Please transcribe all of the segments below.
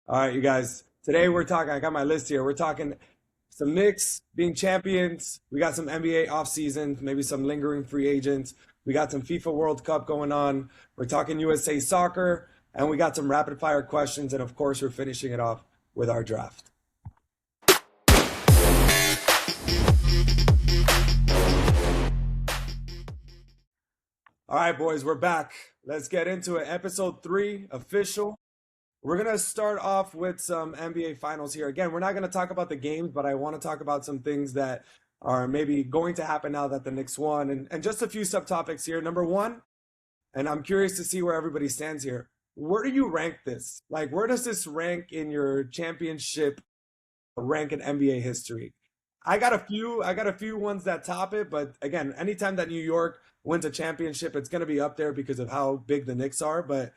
All right, you guys. Today we're talking. I got my list here. We're talking some Knicks being champions. We got some NBA offseason, maybe some lingering free agents. We got some FIFA World Cup going on. We're talking USA soccer, and we got some rapid fire questions. And of course, we're finishing it off with our draft. All right, boys, we're back. Let's get into it. Episode 3, official. We're going to start off with some NBA finals here. Again, we're not going to talk about the games, but I want to talk about some things that are maybe going to happen now that the Knicks won. And just a few subtopics here. Number one, and I'm curious to see where everybody stands here. Where do you rank this? Like, where does this rank in your championship rank in NBA history? I got a few ones that top it, but again, anytime that New York wins a championship, it's going to be up there because of how big the Knicks are. But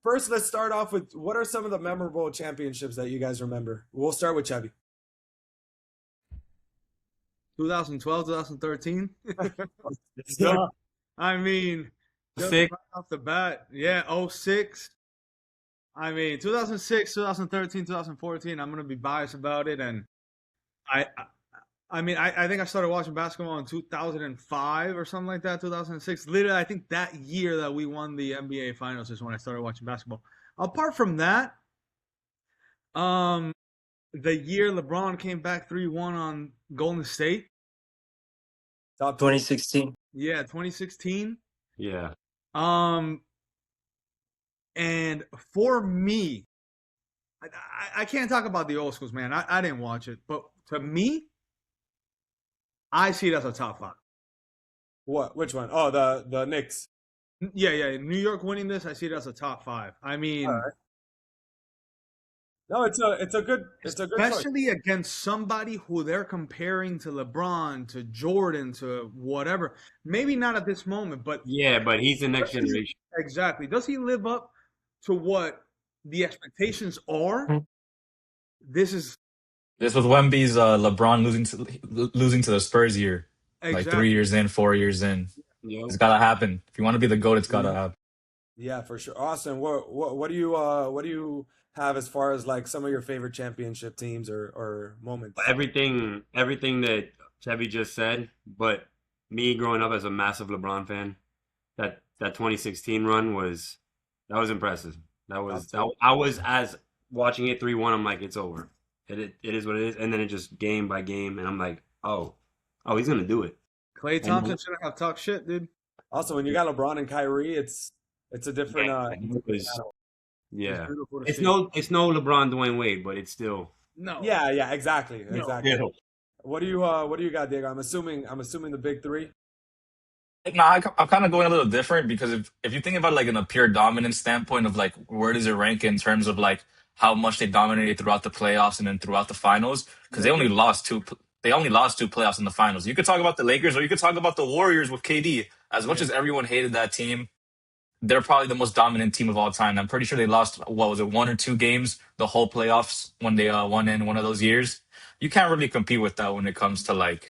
first, let's start off with what are some of the memorable championships that you guys remember? We'll start with Chevy. 2012, 2013. Yeah. I mean, just Six. right off the bat, yeah, '06. I mean, 2006, 2013, 2014. I'm gonna be biased about it, and I, I, I think I started watching basketball in 2005 or something like that. 2006. Literally, I think that year that we won the NBA Finals is when I started watching basketball. Apart from that, um, the year LeBron came back 3-1 on Golden State. Top 2. 2016. Yeah, 2016. Yeah. Um, and for me, I can't talk about the old schools, man. I didn't watch it, but to me, I see it as a top five. What? Which one? Oh, the Knicks. Yeah. New York winning this, I see it as a top five. I mean, All right. No, it's a good choice. especially against somebody who they're comparing to LeBron, to Jordan, to whatever. Maybe not at this moment, but Yeah, but he's the next generation. exactly. Does he live up to what the expectations are? This is This was Wemby's LeBron losing to the Spurs year, like exactly 3 years in, 4 years in. Yep. It's gotta happen. If you want to be the GOAT, it's gotta happen. Yeah, for sure. Austin, what do you have as far as like some of your favorite championship teams or moments? Everything that Chevy just said, but me growing up as a massive LeBron fan, that 2016 run was impressive. I was as watching it 3-1, I'm like, it's over. It is what it is. And then it just game by game, and I'm like, oh, he's gonna do it. Klay And Thompson shouldn't have talked shit, dude. Also, when you got LeBron and Kyrie, it's a different yeah, it's a it different was battle. It's yeah. beautiful to It's see. no LeBron Dwayne Wade, but it's still No. Yeah, exactly. No. Exactly. yeah. What do you got, Diego? I'm assuming the big three. No, I'm kind of going a little different because if you think about like in a pure dominance standpoint of like where does it rank in terms of like how much they dominated throughout the playoffs and then throughout the finals because they only Lakers. lost two. They only lost two playoffs in the finals. You could talk about the Lakers or you could talk about the Warriors with KD. As much Yeah. as everyone hated that team, they're probably the most dominant team of all time. I'm pretty sure they lost what was it, 1 or 2 games the whole playoffs when they won in one of those years. You can't really compete with that when it comes to like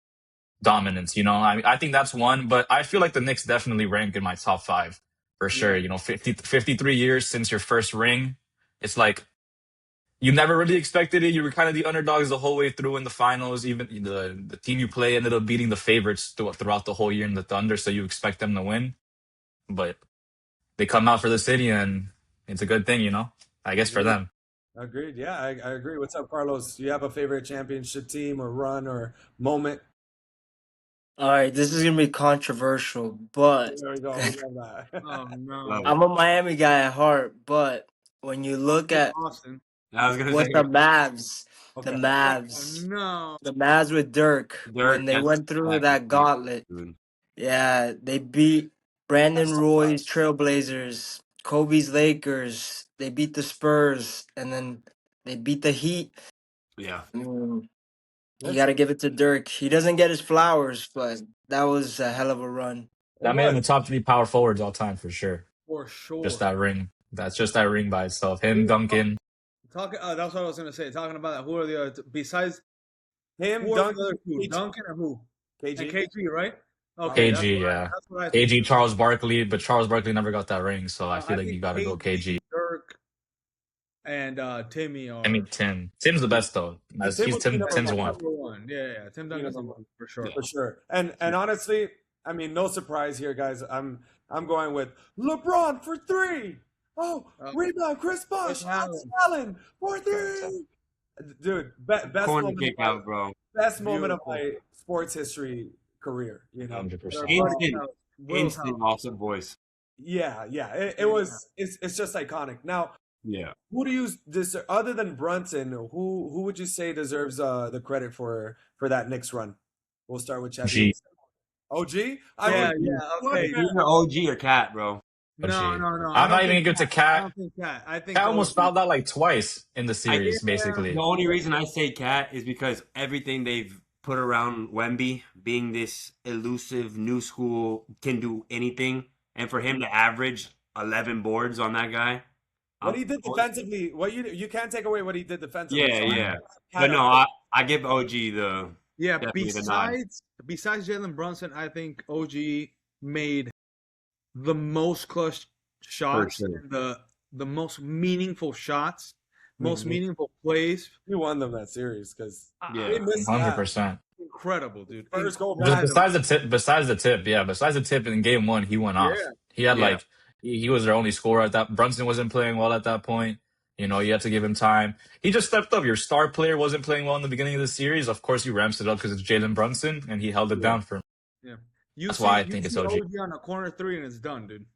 dominance. I think that's one, but I feel like the Knicks definitely rank in my top five for sure. Yeah. 53 years since your first ring. It's like you never really expected it. You were kind of the underdogs the whole way through in the finals. Even the team you play ended up beating the favorites throughout the whole year in the Thunder, so you expect them to win. But they come out for the city, and it's a good thing. I guess for Agreed. them. Agreed. Yeah, I agree. What's up, Carlos? Do you have a favorite championship team or run or moment? All right, this is gonna be controversial, but There we go. We love that. Oh Love no. it. I'm a Miami guy at heart. But when you look Austin, at Austin. I was gonna what say the Mavs, the Okay. Oh Mavs, no. the Mavs with Dirk, when Dirk, they that's went through that that gauntlet, dude. yeah, they beat Brandon That's top five. Roy's Trailblazers, Kobe's Lakers, they beat the Spurs, and then they beat the Heat. Yeah. Mm, you got to Listen, give it to Dirk. He doesn't get his flowers, but that was a hell of a run. it That made him was. the top 3 power forwards all time for sure. For Just sure. that ring. That's just that ring by itself. Him, Who Duncan. that's what I was gonna say. Talking about that, who are the other besides Him, who are the Duncan, other two? KG. Duncan or who? And KG. KG, right? Okay, Probably. KG, yeah. that's what I think. KG, Charles Barkley, but Charles Barkley never got that ring, so I feel I like think you got to go KG. KG, Dirk, and Timmy I are mean, Tim's the best though. Tim would be number Tim's one. one. number one. Yeah. Tim Be Duncan's number number one. one for sure. For sure. And honestly, I mean, no surprise here, guys. I'm going with LeBron for three. Oh, rebound, Chris Bosh, Allen for three. Dude, best Corner moment kick of my out, bro. my sports history career. You know, 100%. Instant awesome voice. yeah. It's just iconic. Now, Yeah. who do you deserve other than Brunson? Who would you say deserves the credit for that Knicks run? We'll start with Chevy. G. OG? Yeah, okay. Either OG or Cat, bro. No. I'm not even gonna give it to I Cat. don't think Cat. I think Cat almost OG. fouled out like twice in the series, basically. The only reason I say Cat is because everything they've put around Wemby, being this elusive new school, can do anything, and for him to average 11 boards on that guy. What he did defensively, what you can't take away what he did defensively. Yeah, So yeah. But no, I give OG the Yeah, definitely the nod. besides Jalen Brunson, I think OG made the most clutch shots sure. and the most meaningful shots, most Mhm. meaningful plays. He won them that series because Yeah. they missed 100%. Incredible, dude. First goal Incredible. back. Besides the tip in game one, he went off. He had Yeah. he was their only scorer at that. Brunson wasn't playing well at that point. You know, you had to give him time. He just stepped up. Your star player wasn't playing well in the beginning of the series. Of course, he ramps it up because it's Jalen Brunson, and he held it down for him. Yeah. That's why I think it's OG. on a corner three and it's done, dude.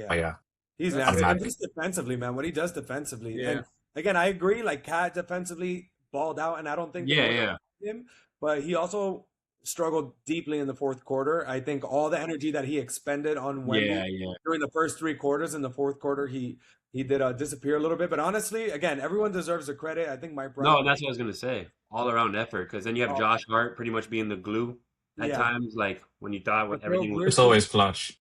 Oh, yeah. He's That's nasty. And automatic. just defensively, man. What he does defensively. Yeah. And again, I agree. Like Cat defensively balled out, and I don't think they Yeah, would yeah. have him. But he also struggled deeply in the fourth quarter. I think all the energy that he expended on Wemby Yeah. during the first three quarters, in the fourth quarter, he did disappear a little bit. But honestly, again, everyone deserves the credit. I think Mike Brown. No, that's what I was gonna say. All around effort, because then you have Josh Hart pretty much being the glue at times. Like when you thought what everything was. It's always clutch.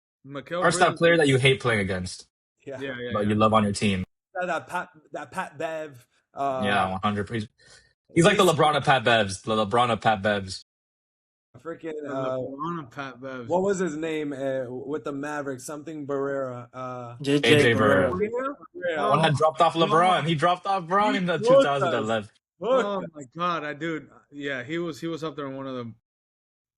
Hart's that player that you hate playing against, Yeah. but you love on your team. That Pat Bev. Yeah, 100%. He's like the LeBron of Pat Bevs. The LeBron of Pat Bevs. Freaking Pat Bev. what was his name with the Mavericks? Something Barrera. AJ Barrera. Barrera. One had dropped off LeBron. He dropped off LeBron in the 2011. Oh my god, dude. Yeah, he was up there in one of the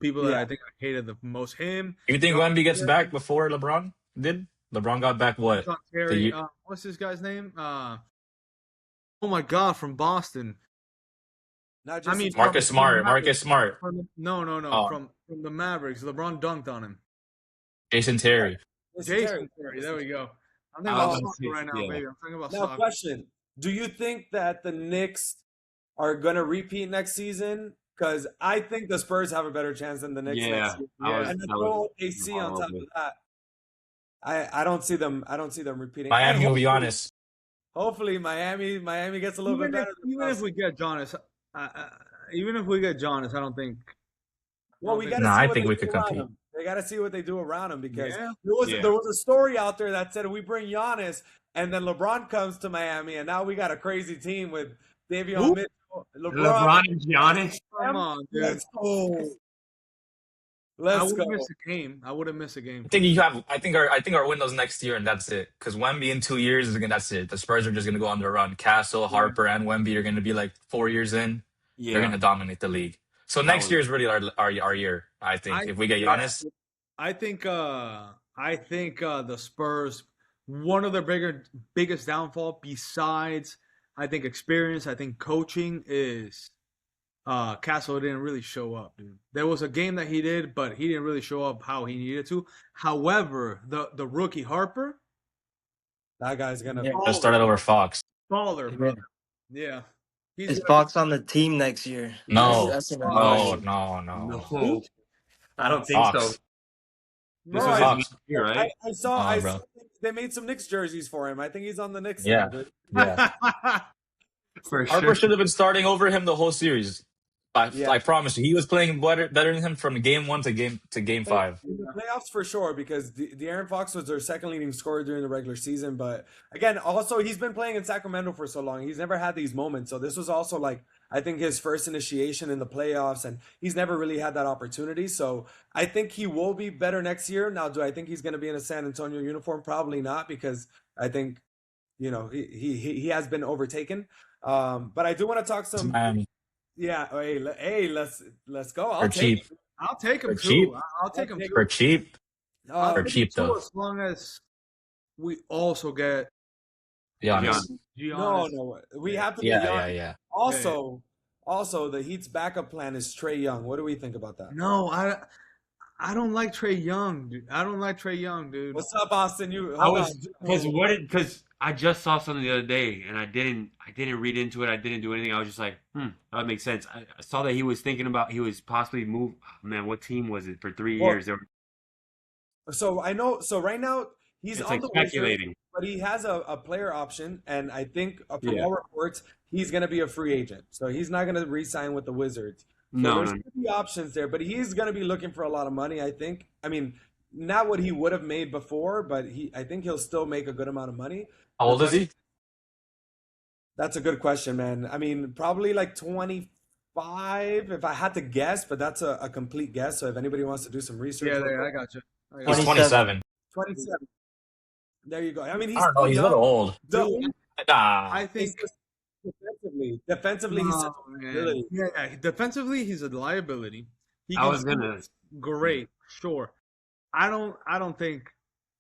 people that I think I hated the most. Him. You think Wemby gets back before LeBron did? LeBron got back what? Terry, what's this guy's name? Oh my god, from Boston. Not just Marcus Smart. Marcus Smart. No. Oh. From the Mavericks. LeBron dunked on him. Jason Terry. Jason Terry. There we go. I'm thinking about soccer right now, baby. I'm thinking about now, soccer. question: do you think that the Knicks are gonna repeat next season? Because I think the Spurs have a better chance than the Knicks next season. And then throw AC on top of that. I don't see them. I don't see them repeating. Miami will be honest. Hopefully, Miami gets a little bit better. Even if we get Giannis, I don't think. Well, we got to see I what think they we do could around compete. him. They got to see what they do around him because Yeah. there was a story out there that said we bring Giannis and then LeBron comes to Miami and now we got a crazy team with Davion Mitchell, LeBron and Giannis. Come on, dude. Let's go. I wouldn't miss a game. I think our windows next year and that's it. Because Wemby in 2 years that's it. The Spurs are just gonna go on the run. Castle, Harper, and Wemby are gonna be like 4 years in. Yeah. They're gonna dominate the league. So next year is really our year. I think if we get Giannis. I think the Spurs, one of their biggest downfall besides I think experience, I think coaching is Castle didn't really show up, dude. There was a game that he did, but he didn't really show up how he needed to. However, the rookie Harper, that guy's gonna Just started over Fox. baller, brother. Yeah. Is Fox on the team next year? No. That's an No. I don't think Fox. so. No, This I- was Fox. his year, right? I saw bro. they made some Knicks jerseys for him. I think he's on the Knicks. Yeah. now, dude. Yeah. For Harper sure. should have been starting over him the whole series. I promise you, he was playing better than him from game 1 to game 5. In the playoffs for sure, because De'Aaron Fox was their second leading scorer during the regular season. But again, also he's been playing in Sacramento for so long. He's never had these moments. So this was also like I think his first initiation in the playoffs, and he's never really had that opportunity. So I think he will be better next year. Now, do I think he's going to be in a San Antonio uniform? Probably not, because I think you know, he has been overtaken. But I do want to talk some. Miami Yeah, hey, let's go. for cheap. I'll take For him cheap. too. I'll take him For too. cheap. I'll For Um, take him cheap too though. as long as we also get Be honest. no, Giannis. no, we Yeah. have to get Yeah, young. yeah, yeah. Also, the Heat's backup plan is Trey Young. What do we think about that? No, I don't like Trey Young, dude. I don't like Trey Young, dude. What's up, Austin? You I hold on. was because I just saw something the other day and I didn't read into it. I didn't do anything. I was just like, that would make sense. I saw that he was thinking about he was possibly move. Oh, man, what team was it for 3 years? So I know. So right now he's It's on like the Wizards, speculating. but he has a player option, and I think from Yeah. all reports he's going to be a free agent. So he's not going to re-sign with the Wizards. So No, there's no. going to be options there, but he's going to be looking for a lot of money. I think. I mean, not what he would have made before, but I think he'll still make a good amount of money. How The old is question, he? that's a good question, man. I mean, probably like 25 if I had to guess, but that's a complete guess. So if anybody wants to do some research, Yeah, real there, quick, I got you. He's 27. 27. 27. There you go. I mean, I he's don't know. still He's a young. little old. The Dude, Nah. I It's think just defensively, he's such no, a man. liability. Yeah, defensively, he's a liability. He I can was shoot gonna. great, sure. I don't think.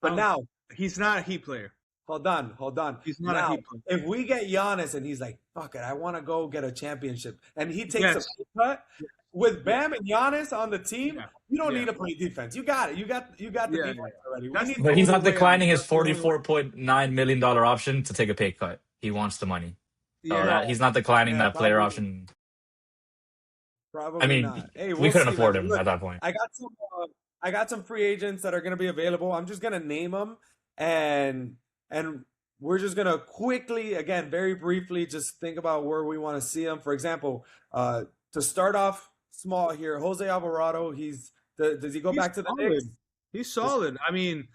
But now, he's not a Heat player. hold on. He's not a Now, Heat player. if we get Giannis and he's like, "Fuck it, I want to go get a championship," and he takes a Yes. pay cut with Bam and Giannis on the team, Yeah. you don't Yeah. need to play defense. You got it. You got the Yeah, defense yeah. already. We That's need. the But he's only not way declining his that's the only way. $44.9 million option to take a pay cut. He wants the money. So Yeah. he's not declining Yeah, that player probably, option. I probably mean, not. Hey, we we'll couldn't see, man. afford him Look, at that point. I got some. I got some free agents that are going to be available. I'm just going to name them, and we're just going to quickly, again, very briefly, just think about where we want to see them. For example, to start off small here, Jose Alvarado. Does he go He's back to the solid. Knicks? He's solid. I mean,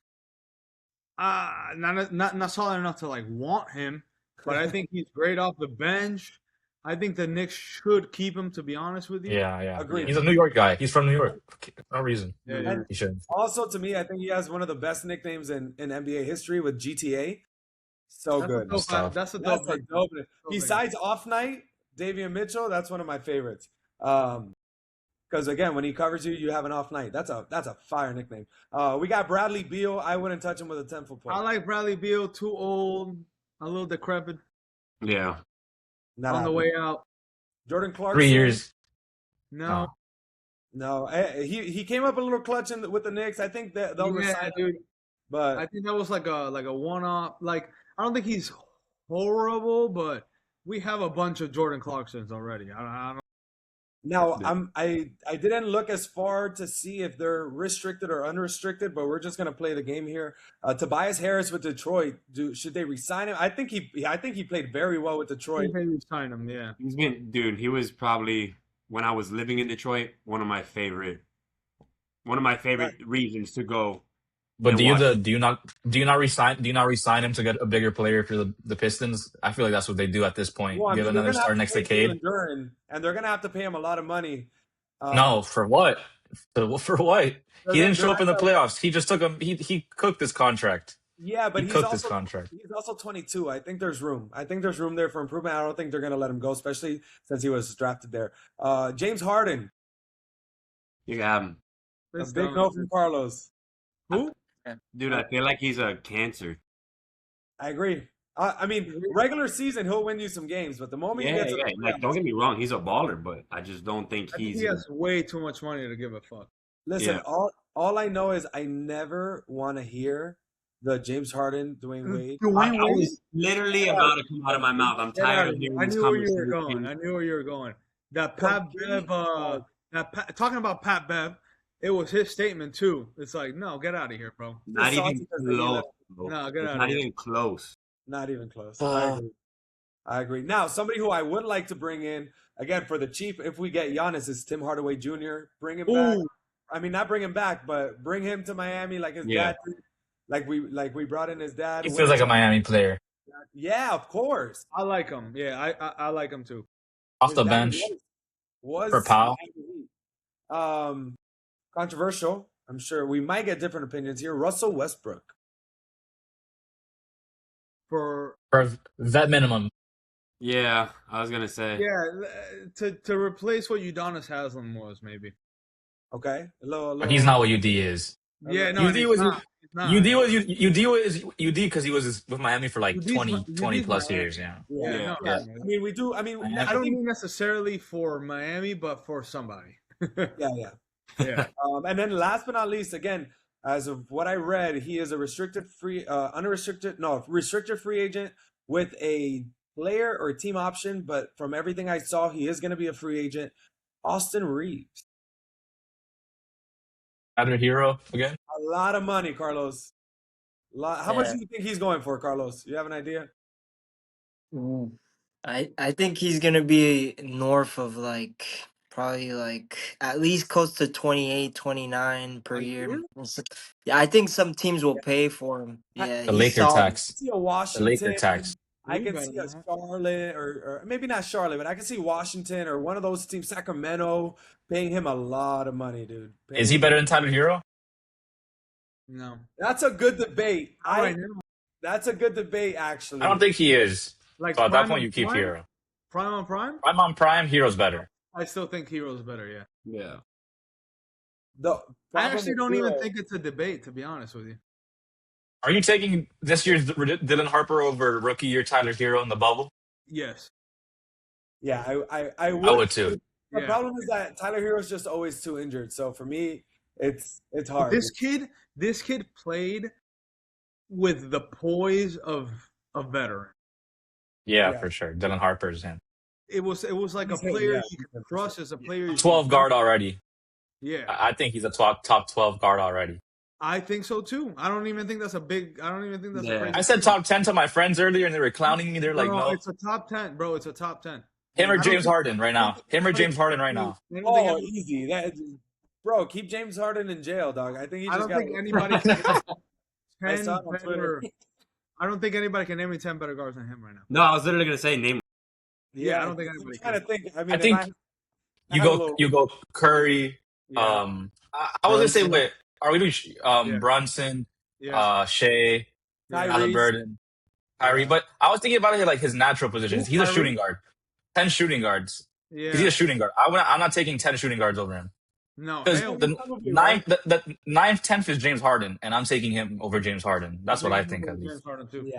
not solid enough to like want him, but I think he's great off the bench. I think the Knicks should keep him. To be honest with you, Yeah, yeah. Agreed. He's a New York guy. He's from New York. No reason. yeah, And He should. also, to me, I think he has one of the best nicknames in NBA history with GTA. So that's good. a dope. Stuff. That's a That's dope. a nickname. dope. Dope Besides Off Night, Davian Mitchell, that's one of my favorites. Because again, when he covers you, you have an off night. That's a fire nickname. We got Bradley Beal. I wouldn't touch him with a 10-foot pole. I like Bradley Beal. Too old, a little decrepit Yeah. Not on the happening. way out. Jordan 3 Clarkson. years. No, No, he came up a little clutch with the Knicks. I think that they'll yeah, resign him, dude. but I think that was like a one off. Like I don't think he's horrible, but we have a bunch of Jordan Clarksons already. I don't. now I didn't look as far to see if they're restricted or unrestricted, but we're just gonna play the game here. Tobias Harris with Detroit. Should they resign him? I think he played very well with I Detroit. think maybe sign him. Yeah. Dude, he was probably when I was living in Detroit, one of my favorite reasons to go But and do you watch. not resign him to get a bigger player for the Pistons? I feel like that's what they do at this point. Well, I Give mean, they're another gonna have star to next pay decade. Jalen Duren, and they're gonna have to pay him a lot of money. No, for what? For what? He didn't show up in the playoffs. He just took him. He cooked his contract. Yeah, but He cooked his contract. he's also 22. I think there's room. I think there's room there for improvement. I don't think they're gonna let him go, especially since he was drafted there. James Harden, You can have him. a That's big dumb. no from Carlos. Who? Dude, I feel like he's a cancer. I agree. I mean, regular season he'll win you some games, but the moment he Yeah, gets, yeah. Like, don't get me wrong, he's a baller, but I just don't think I think he's. he has way too much money to give a fuck. listen, Yeah. all I know is I never want to hear the James Harden, Dwayne Wade. Dwayne I Wade? was literally about to come out of my mouth. I'm Get out tired of of here. hearing I this knew where you were conversation. going. I knew where you were going. That Pat Bev, talking about Pat Bev, it was his statement too. It's like, no, get out of here, bro. Not salty even because they close. let- Bro. No, get It's out of not here. even close. Not even close. Uh, I agree. Now, somebody who I would like to bring in again for the cheap, if we get Giannis, is Tim Hardaway Jr. Bring him back. Ooh, I mean, not bring him back, but bring him to Miami like his Yeah. dad did. Like we brought in his dad. he feels like a Miami player Yeah, of course. I like him. Yeah, I like him too. off His the dad bench. was For Powell. controversial. I'm sure we might get different opinions here. Russell Westbrook. For For vet minimum. Yeah, I was gonna say. Yeah, to replace what Udonis Haslam was, maybe. Okay, a little, But he's not what UD is. Yeah, no, and UD he's was not. He's not. UD was UD was UD because he was with Miami for like UD's, 20 UD's plus Miami. years. Yeah. yeah, Yeah, Yeah. no, yeah. no, I mean, we do. I mean, I I I don't think, mean necessarily for Miami, but for somebody. yeah. Yeah. And then last but not least, again, as of what I read, he is a restricted free agent with a player or team option. But from everything I saw, he is going to be a free agent. Austin Reeves, Another hero again. a lot of money, Carlos. How much Yeah. do you think he's going for, Carlos? You have an idea? Mm. I think he's gonna be north of like probably like at least close to 28, 29 per A year. year? Yeah, I think some teams will pay for him. I, Yeah, The he's Laker solid. I tax. see a The Laker Washington. tax. I Ooh, can better see a than that. Charlotte, or maybe not Charlotte, but I can see Washington or one of those teams, Sacramento, paying him a lot of money, dude. Is Paying he him. better than Tyler Hero? No. That's a good debate. Not right now. That's a good debate, I actually. don't think he is. Like So at that prime point, on you keep prime? Hero. Prime on prime? Prime on prime, Hero's better. I still think Hero's better, yeah. Yeah. The I problem actually with don't even Hero- think it's a debate, to be honest with you. Are you taking this year's Dylan Harper over rookie year Tyler Hero in the bubble? Yes. Yeah, I I would. would too. The Yeah. problem is that Tyler Hero's just always too injured. So for me, it's But hard. this kid played with the poise of a veteran. Yeah, Yeah. for sure. Dylan Harper's him. It was like a He's him, player yeah, you he's can him for trust sure. as a player. You can 12 guard count. already. Yeah, I think he's a top 12 guard already. I think so too. I don't even think that's a big. I don't even think that's Yeah. a crazy. I said top 10 to my friends earlier and they were clowning me. They're like, No, no. it's a top 10, bro. It's a top 10. Him or I don't James think- Harden right now. Him or James Harden right now. I don't think Oh, any- easy. Bro, keep James Harden in jail, dog. I think he I just don't got. think anybody can I 10 saw it on Twitter. better. I don't think anybody can name me 10 better guards than him right now. No, I was literally gonna say name. Yeah, I don't think I'm anybody trying to can. think. I mean, I if think I you had a go little- you go Curry. Yeah, I was gonna say Brunson. wait, are we doing Yeah. Brunson, yeah. Shea, yeah. Tyrese. Halliburton, Kyrie? Yeah. But I was thinking about it like his natural positions. He's a Kyrie? shooting guard. 10 shooting guards. Yeah. He's a shooting guard. I'm not taking 10 shooting guards over him. No, Because hell, the probably ninth, the ninth, 10th is James Harden, and I'm taking him over James Harden. That's what I think at James least. Harden too.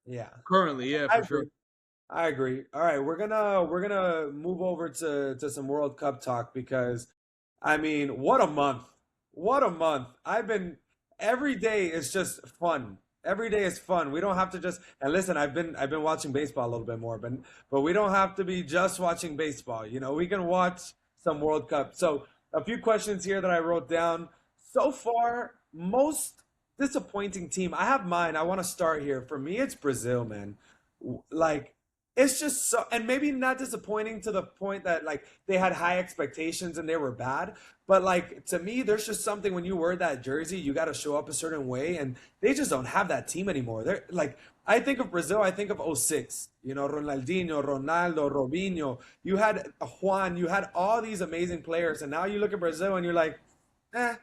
Yeah. Currently, yeah, I for sure. agree. I agree. All right, we're gonna move over to some World Cup talk because I mean, what a month. What a month. Every day is just fun. Every day is fun. We don't have to just and listen, I've been watching baseball a little bit more, but we don't have to be just watching baseball. You know, we can watch some World Cup. So a few questions here that I wrote down. So far, most disappointing team. I have mine. I want to start here. For me, it's Brazil, man. Like, it's just so, and maybe not disappointing to the point that like they had high expectations and they were bad. But like to me, there's just something when you wear that jersey, you got to show up a certain way, and they just don't have that team anymore. They're like, I think of Brazil, I think of '06. You know, Ronaldinho, Ronaldo, Robinho. You had Juan. You had all these amazing players, and now you look at Brazil and you're like, eh.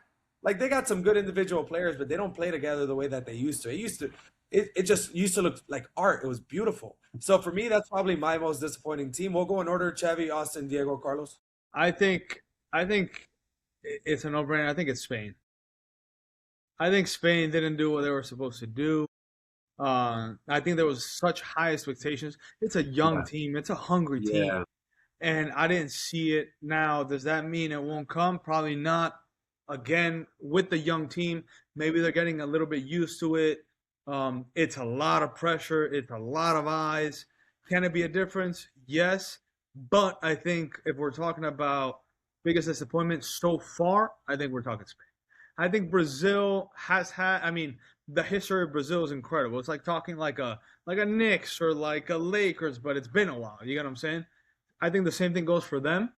Like they got some good individual players, but they don't play together the way that they used to. It just used to look like art. It was beautiful. So for me, that's probably my most disappointing team. We'll go in order: Chevy, Austin, Diego, Carlos. I think it's a no-brainer. I think it's Spain. I think Spain didn't do what they were supposed to do. I think there was such high expectations. It's a young Yeah. team. It's a hungry team. Yeah. And I didn't see it. Now, does that mean it won't come? Probably not. Again, with the young team, maybe they're getting a little bit used to it. It's a lot of pressure. It's a lot of eyes. Can it be a difference? Yes. But I think if we're talking about biggest disappointment so far, I think we're talking Spain. I think Brazil has had, I mean, the history of Brazil is incredible. It's like talking like a Knicks or like a Lakers, but it's been a while. You get what I'm saying? I think the same thing goes for them.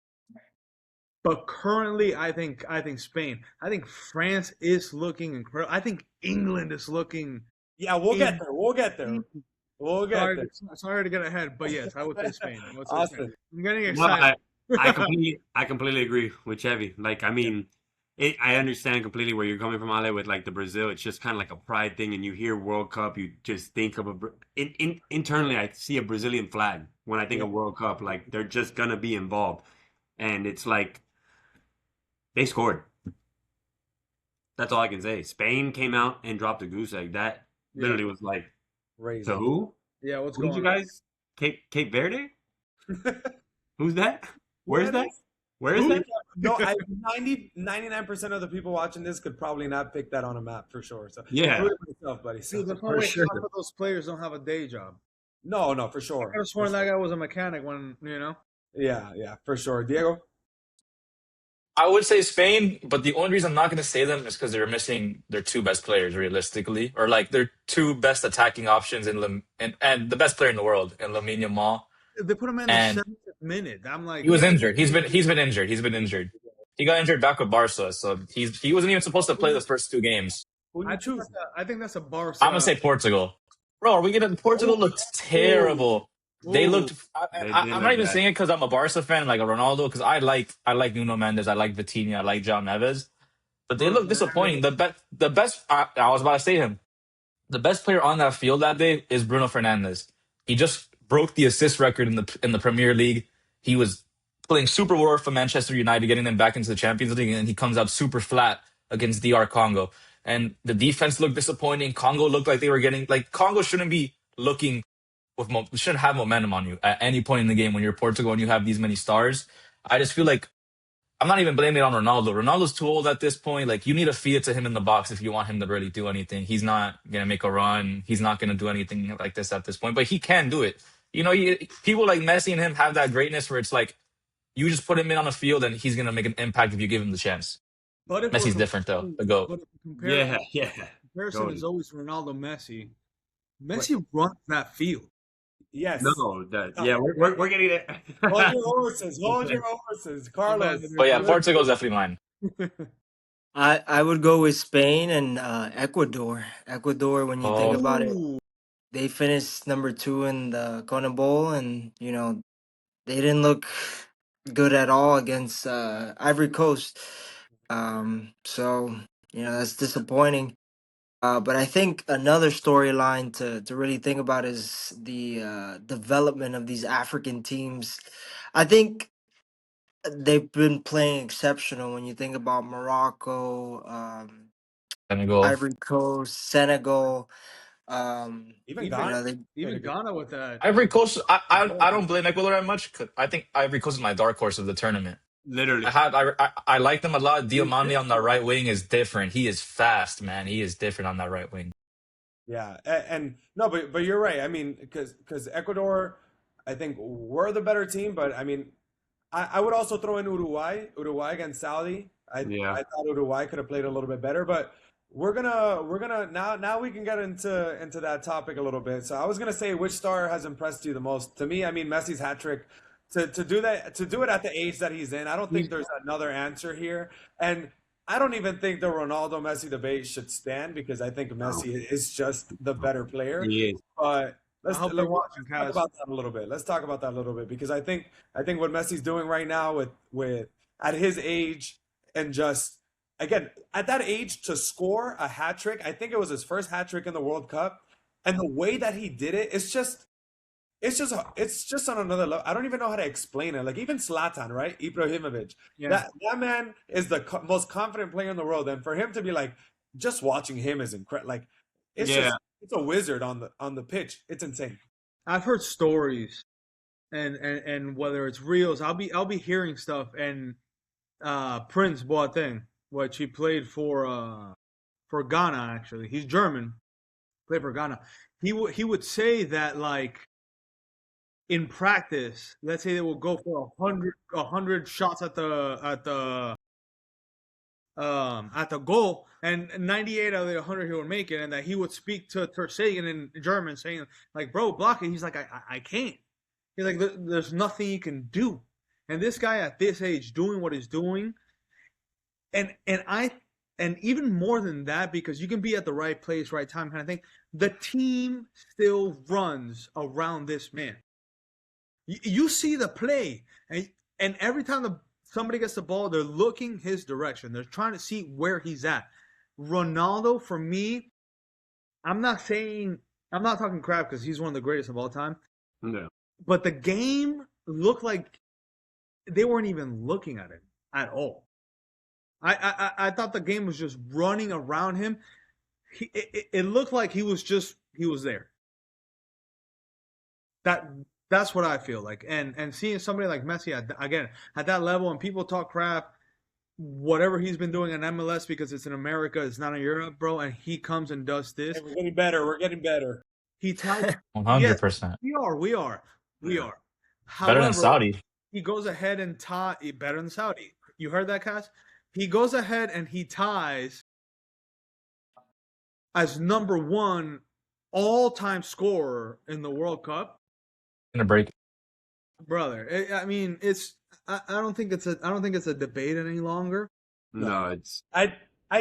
But currently, I think Spain. I think France is looking incredible. I think England is looking. Yeah, we'll get there. We'll get there. We'll get Sorry, there. sorry to get ahead, but yes, I would say Spain. I would say Austin. Spain. I'm getting No, excited. I completely agree with Chevy. Like, I mean, I understand completely where you're coming from, Ale, with like the Brazil. It's just kind of like a pride thing, and you hear World Cup, you just think of internally. I see a Brazilian flag when I think Yeah. of World Cup. Like they're just gonna be involved, and it's like they scored. That's all I can say. Spain came out and dropped a goose egg. That Yeah. literally was like, to Crazy. who? Yeah. What's Who did going you on? guys? Cape Verde? Who's that? Who Where's that that? is? Where is Who? that? No, I 99% of the people watching this could probably not pick that on a map for sure. So do Yeah, it yourself, buddy. So Dude, there's no for way sure. half of those players don't have a day job. no, for I sure. could have For sworn that sure. guy was a mechanic when, you know. Yeah, for sure. Diego? I would say Spain, but the only reason I'm not going to say them is because they're missing their two best players realistically, or like their two best attacking options and the best player in the world in Lamine Yamal. They put him in the And 70th minute. I'm like, he was injured. He's been injured. He's been injured. He got injured back with Barca, so he wasn't even supposed to play the first two games. Who I you think choosing? I think that's a I'm gonna Barca. say Portugal. Bro, are we gonna? Portugal looked Ooh, terrible. They ooh. looked. They did I'm not look even bad. saying it because I'm a Barca fan, like a Ronaldo, because I like Nuno Mendes, I like Vitinha, I like John Neves, but they Bruno look Fernandes. disappointing. The best. I was about to say him. The best player on that field that day is Bruno Fernandes. He just broke the assist record in the Premier League. He was playing super well for Manchester United, getting them back into the Champions League, and he comes out super flat against DR Congo. And the defense looked disappointing. Congo looked like they were getting like Congo shouldn't be looking shouldn't have momentum on you at any point in the game when you're Portugal and you have these many stars. I just feel like I'm not even blaming it on Ronaldo. Ronaldo's too old at this point. Like you need to feed it to him in the box if you want him to really do anything. He's not gonna make a run. He's not gonna do anything like this at this point. But he can do it. You know, people like Messi and him have that greatness where it's like you just put him in on the field and he's gonna make an impact if you give him the chance. But if we're Messi's different though. The goat. but if the Yeah, yeah. comparison is Goated. always Ronaldo Messi. Wait, Messi runs that field. yes. No, that No. yeah, we're getting it. Hold your horses. Hold your horses. Carlos. But yeah, Portugal's definitely mine. I would go with Spain and Ecuador. Ecuador, when you think Oh, about it, Ooh, they finished number 2 in the Kona Bowl, and they didn't look good at all against Ivory Coast. So that's disappointing. But I think another storyline to really think about is the development of these African teams. I think they've been playing exceptional when you think about Morocco, Senegal. Ivory Coast, Senegal. Even even Ghana They played a even good. Ghana with that. Ivory Coast. I Ball. don't blame Ecuador that much. 'Cause I think Ivory Coast is my dark horse of the tournament. Literally. I like them a lot. Diomande on the Ridiculous. right wing is different. He is fast, man. He is different on that right wing. Yeah, and no, but you're right. I mean, because Ecuador, I think were the better team, but I mean, I would also throw in Uruguay against Saudi. Yeah. I thought Uruguay could have played a little bit better, but we're gonna now we can get into that topic a little bit. So I was gonna say, which star has impressed you the most? To me, I mean, Messi's hat trick. To do that, to do it at the age that he's in, I don't think He's there's another answer here. And I don't even think the Ronaldo Messi debate should stand because I think No, Messi is just the better player. he is. But I hope you're watching, talk Kaz. about that a little bit. Let's talk about that a little bit because I think what Messi's doing right now with at his age and just again at that age to score a hat trick. I think it was his first hat trick in the World Cup, and the way that he did it, it's just on another level. I don't even know how to explain it. Like even Zlatan, right? Ibrahimovic. Yeah. That man is the most confident player in the world, and for him to be like, just watching him is incredible. Like it's Yeah. just it's a wizard on the pitch. It's insane. I've heard stories and whether it's reels, I'll be hearing stuff and Prince Boateng, which he played for Ghana actually. He's German, played for Ghana. He would say that like in practice, let's say they will go for a hundred shots at the goal, and 98 out of the 100 he would make it, and that he would speak to Ter Stegen in German, saying like, "Bro, block it." He's like, "I can't." He's like, "There's nothing you can do." And this guy at this age doing what he's doing, and even more than that, because you can be at the right place, right time, kind of thing. The team still runs around this man. You see the play, and every time the somebody gets the ball, they're looking his direction. They're trying to see where he's at. Ronaldo, for me, I'm not talking crap because he's one of the greatest of all time. Yeah. But the game looked like they weren't even looking at it at all. I thought the game was just running around him. It looked like he was there. That's what I feel like. And seeing somebody like Messi at that level, and people talk crap, whatever he's been doing in MLS because it's in America, it's not in Europe, bro. And he comes and does this. Hey, we're getting better. We're getting better. He tied. 100%. We are. Yeah. Better than However, Saudi. he goes ahead and better than Saudi. You heard that, Cass? He goes ahead and he ties as number 1 all-time scorer in the World Cup. Gonna break. Brother, I mean, I don't think it's a debate any longer. No, it's I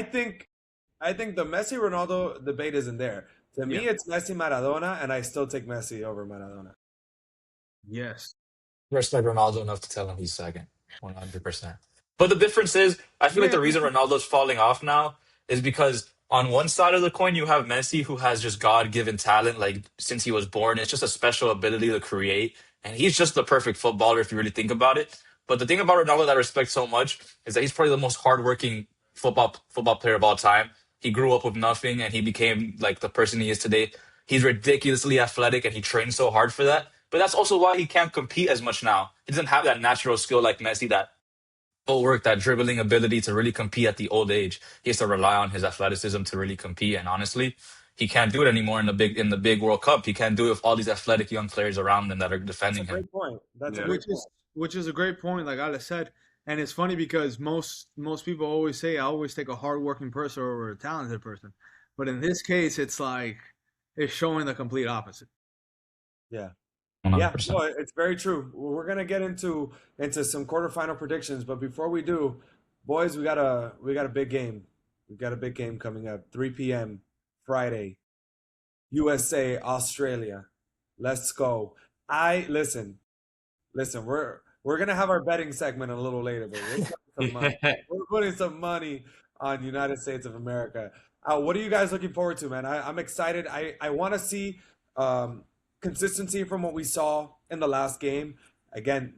think the Messi Ronaldo debate isn't there. To me, it's Messi Maradona, and I still take Messi over Maradona. Yes. Respect Ronaldo enough to tell him he's second. 100%. But the difference is, I feel like the reason Ronaldo's falling off now is because on one side of the coin, you have Messi, who has just God-given talent. Like, since he was born, it's just a special ability to create. And he's just the perfect footballer if you really think about it. But the thing about Ronaldo that I respect so much is that he's probably the most hardworking football player of all time. He grew up with nothing and he became like the person he is today. He's ridiculously athletic and he trained so hard for that. But that's also why he can't compete as much now. He doesn't have that natural skill like Messi, that footwork, that dribbling ability to really compete at the old age. He has to rely on his athleticism to really compete. And honestly, he can't do it anymore in the big World Cup. He can't do it with all these athletic young players around him that are That's defending a him. great point. That's a Yeah. great point. Which is a great point, like Alex said. And it's funny because most people always say I always take a hardworking person over a talented person. But in this case, it's like it's showing the complete opposite. Yeah. 100%. Yeah, no, it's very true. We're gonna get into some quarterfinal predictions, but before we do, boys, we got a big game. We've got a big game coming up, 3 p.m. Friday, USA Australia. Let's go. Listen. We're gonna have our betting segment a little later, but we're putting some money. We're putting some money on United States of America. What are you guys looking forward to, man? I'm excited. I want to see consistency from what we saw in the last game. Again,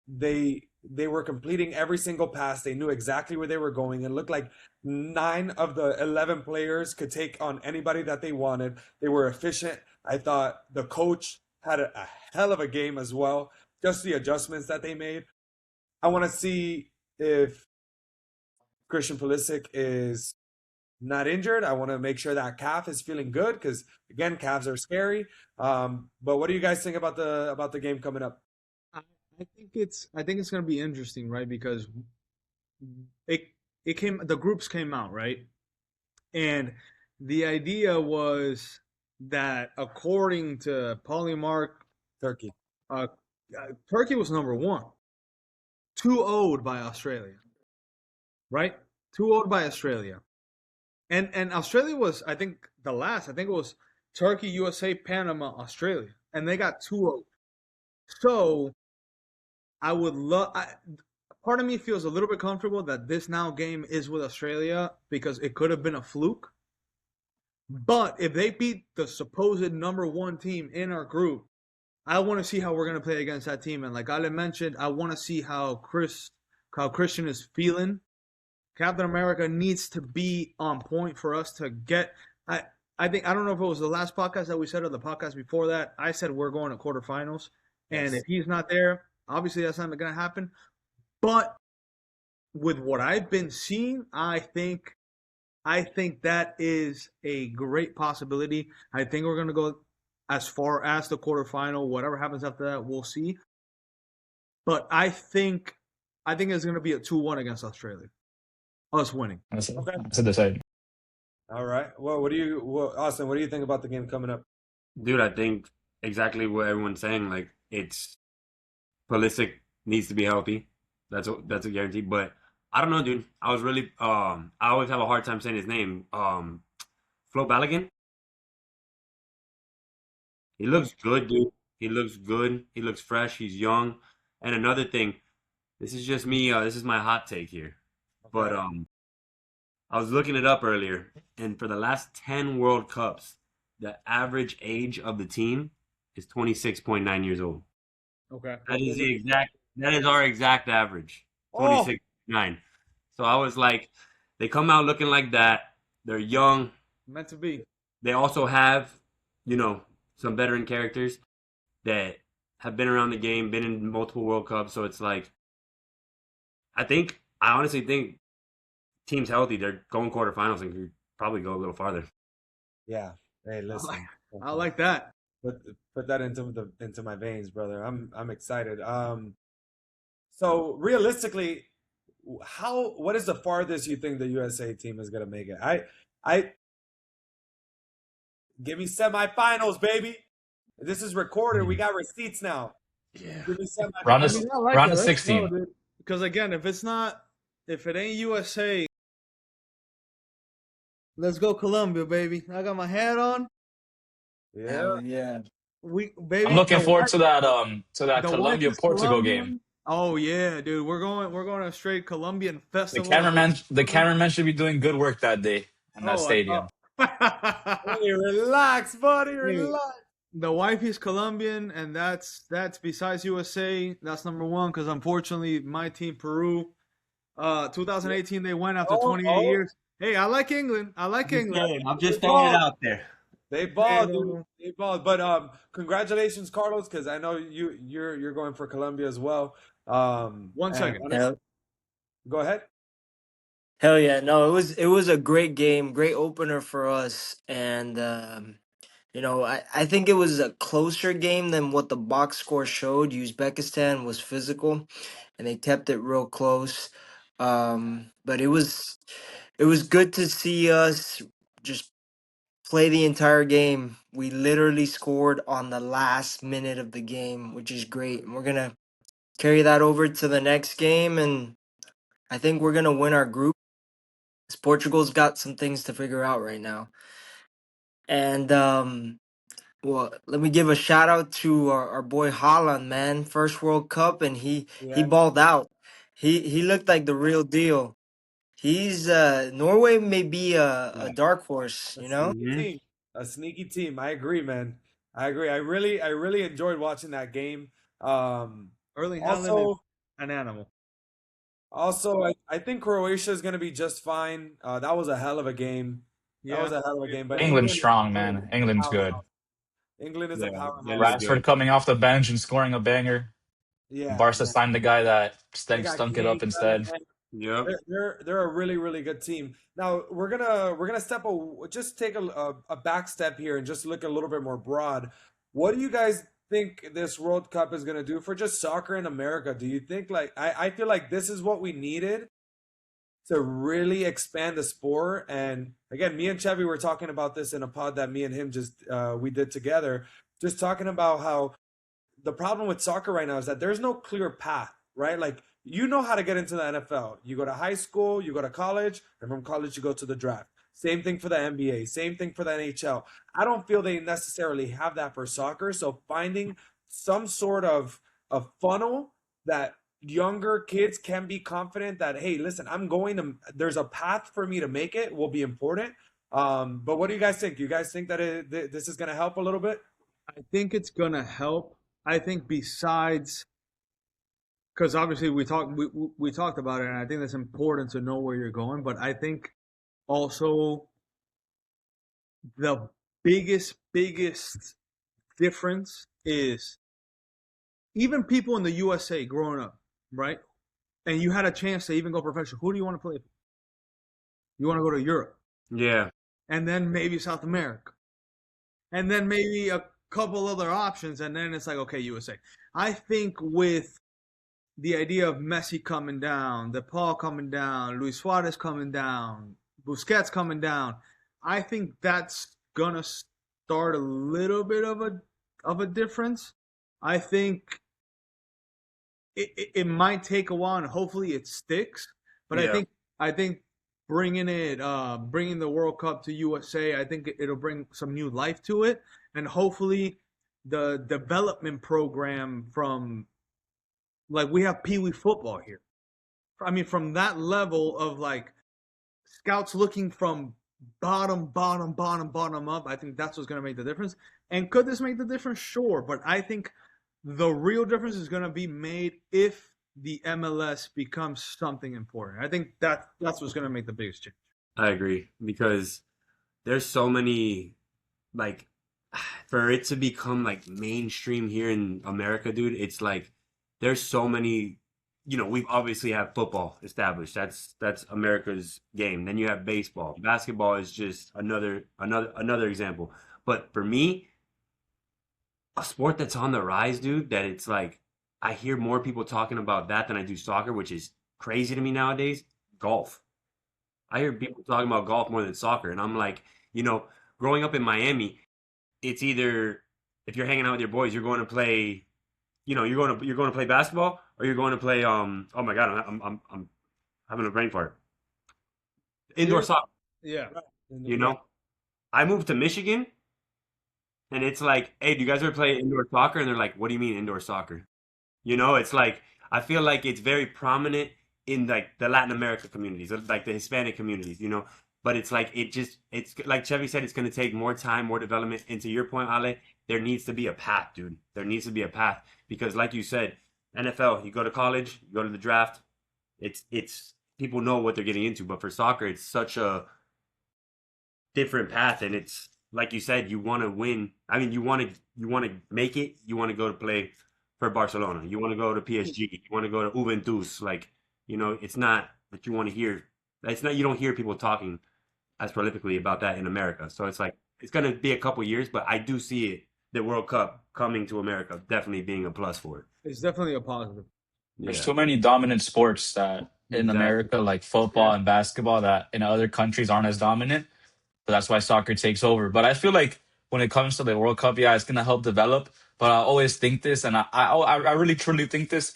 they were completing every single pass. They knew exactly where they were going. It looked like 9 of the 11 players could take on anybody that they wanted. They were efficient. I thought the coach had a hell of a game as well. Just the adjustments that they made. I want to see if Christian Pulisic is not injured. I want to make sure that calf is feeling good because again, calves are scary. But what do you guys think about the game coming up? I think it's going to be interesting, right? Because the groups came out, right? And the idea was that according to Polymark, Turkey. Turkey was number 1, 2-0'd by Australia, right? 2-0'd by Australia, and Australia was, I think it was Turkey, USA, Panama, Australia, and they got 2-0. So I would love. Part of me feels a little bit comfortable that this now game is with Australia because it could have been a fluke. But if they beat the supposed number 1 team in our group, I want to see how we're going to play against that team. And like Ale mentioned, I want to see how Christian is feeling. Captain America needs to be on point for us to get. I think, I don't know if it was the last podcast that we said or the podcast before that. I said we're going to quarterfinals. And Yes. if he's not there, obviously that's not going to happen. But with what I've been seeing, I think that is a great possibility. I think we're going to go as far as the quarterfinal. Whatever happens after that, we'll see. But I think it's going to be a 2-1 against Australia. Us winning. I said Okay. the same. All right. Well, Austin, what do you think about the game coming up? Dude, I think exactly what everyone's saying. Like, it's Pulisic needs to be healthy. That's a guarantee. But I don't know, dude. I was really I always have a hard time saying his name. Flo Balogun. He looks good, dude. He looks good. He looks fresh. He's young. And another thing, This is just me. This is my hot take here. But Okay. I was looking it up earlier, and for the last 10 World Cups, the average age of the team is 26.9 years old. Okay. That is that is our exact average. Oh, 26.9. So I was like, they come out looking like that. They're young. Meant to be. They also have, you know, some veteran characters that have been around the game, been in multiple World Cups. So it's like, I honestly think team's healthy. They're going quarterfinals and could probably go a little farther. yeah. Hey, I like, listen. I like that. Put put that into my veins, brother. I'm excited. So realistically, what is the farthest you think the USA team is gonna make it? I give me semifinals, baby. This is recorded. We got receipts now. Yeah. Give me Round I of semifinals. mean, I like round it. of Let's go, 16. dude. Because again, if it ain't USA, let's go Colombia, baby. I got my hat on. Yeah. Hell yeah. I'm Baby, looking forward to that the wife Colombia is Portugal game. Colombian. Oh yeah, dude. We're going to a straight Colombian The festival. cameraman should be doing good work that day in that Oh, I stadium. thought. Hey, relax, buddy. Hey, Relax. the wife is Colombian, and that's besides USA, that's number one. Because unfortunately, my team Peru, 2018 they went after Oh, 28 oh, years. Hey, I like England. I like England. I'm they just throwing it balled. out there. They balled, dude. And, They balled. But congratulations, Carlos, because I know you're going for Colombia as well. one And second. Hell, go ahead. hell yeah. No, it was a great game, great opener for us. And I think it was a closer game than what the box score showed. Uzbekistan was physical and they kept it real close. But it was good to see us just play the entire game. We literally scored on the last minute of the game, which is great. And we're gonna carry that over to the next game, and I think we're gonna win our group. 'Cause Portugal's got some things to figure out right now. And well, let me give a shout out to our boy Holland, man. First World Cup, and he Yeah. balled out. He looked like the real deal. He's Norway may be a Yeah. dark horse, A you know. sneaky Hmm. team. A sneaky team. I agree, man. I agree. I really enjoyed watching that game. Um, Erling Haaland is also, an animal. I think Croatia is going to be just fine. That was a hell of a game. That was Yeah. a hell of a game. But England's England strong, is man. a England's good. powerhouse. England is a Yeah, they powerhouse. look Rashford good. coming off the bench and scoring a banger. Yeah, Barca man. signed the guy that They stank got stunk it up Kane, instead. Bellingham. Yep. They're a really good team. Now we're gonna just take a back step here and just look a little bit more broad. What do you guys think this World Cup is gonna do for just soccer in America? Do you think like I feel like this is what we needed to really expand the sport? And again, me and Chevy were talking about this in a pod that me and him just we did together, just talking about how the problem with soccer right now is that there's no clear path, right? Like you know how to get into the NFL. You go to high school, you go to college, and from college you go to the draft. Same thing for the NBA, same thing for the NHL. I don't feel they necessarily have that for soccer. So finding some sort of a funnel that younger kids can be confident that, hey, listen, there's a path for me to make it will be important. But what do you guys think? You guys think that this is going to help a little bit? I think it's gonna help. I think besides, because obviously we talked about it, and I think it's important to know where you're going. But I think also the biggest difference is even people in the USA growing up, right? And you had a chance to even go professional. Who do you want to play for? You want to go to Europe, Yeah. and then maybe South America, and then maybe a couple other options, and then it's like, okay, USA. I think with the idea of Messi coming down, DePaul coming down, Luis Suarez coming down, Busquets coming down, I think that's gonna start a little bit of a difference. I think it might take a while, and hopefully it sticks. But Yeah. I think bringing the World Cup to USA, I think it'll bring some new life to it, and hopefully the development program from like we have Pee Wee football here. I mean, from that level of like scouts looking from bottom up, I think that's what's going to make the difference. And could this make the difference? Sure, but I think the real difference is going to be made if the MLS becomes something important. I think that's what's going to make the biggest change. I agree because there's so many like for it to become like mainstream here in America, dude. It's like there's so many. We've obviously have football established. That's America's game. Then you have baseball. Basketball is just another example. But for me, a sport that's on the rise, dude, that it's like I hear more people talking about that than I do soccer, which is crazy to me nowadays. Golf. I hear people talking about golf more than soccer, and I'm like, growing up in Miami, it's either if you're hanging out with your boys, you're going to play, you're going to play basketball, or you're going to play oh my god, I'm having a brain fart. Indoor soccer. Yeah. Right. You know, I moved to Michigan, and it's like, hey, do you guys ever play indoor soccer? And they're like, what do you mean indoor soccer? It's like I feel like it's very prominent in like the Latin America communities, like the Hispanic communities, But it's like it's like Chevy said, it's going to take more time, more development. And to your point, Ale, there needs to be a path, dude. There needs to be a path because, like you said, NFL, you go to college, you go to the draft. It's people know what they're getting into, but for soccer, it's such a different path, and it's like you said, you want to win. I mean, you want to make it. You want to go to play for Barcelona. You want to go to PSG. You want to go to Juventus. Like, it's not that you want to hear. It's not you don't hear people talking as prolifically about that in America. So it's like it's going to be a couple years, but I do see it. The World Cup coming to America definitely being a plus for it. It's definitely a positive. There's Yeah, too many dominant sports that in exactly. America, like football Yeah, and basketball, that in other countries aren't as dominant. So that's why soccer takes over. But I feel like when it comes to the World Cup, yeah, it's gonna help develop. But I always think this, and I really truly think this.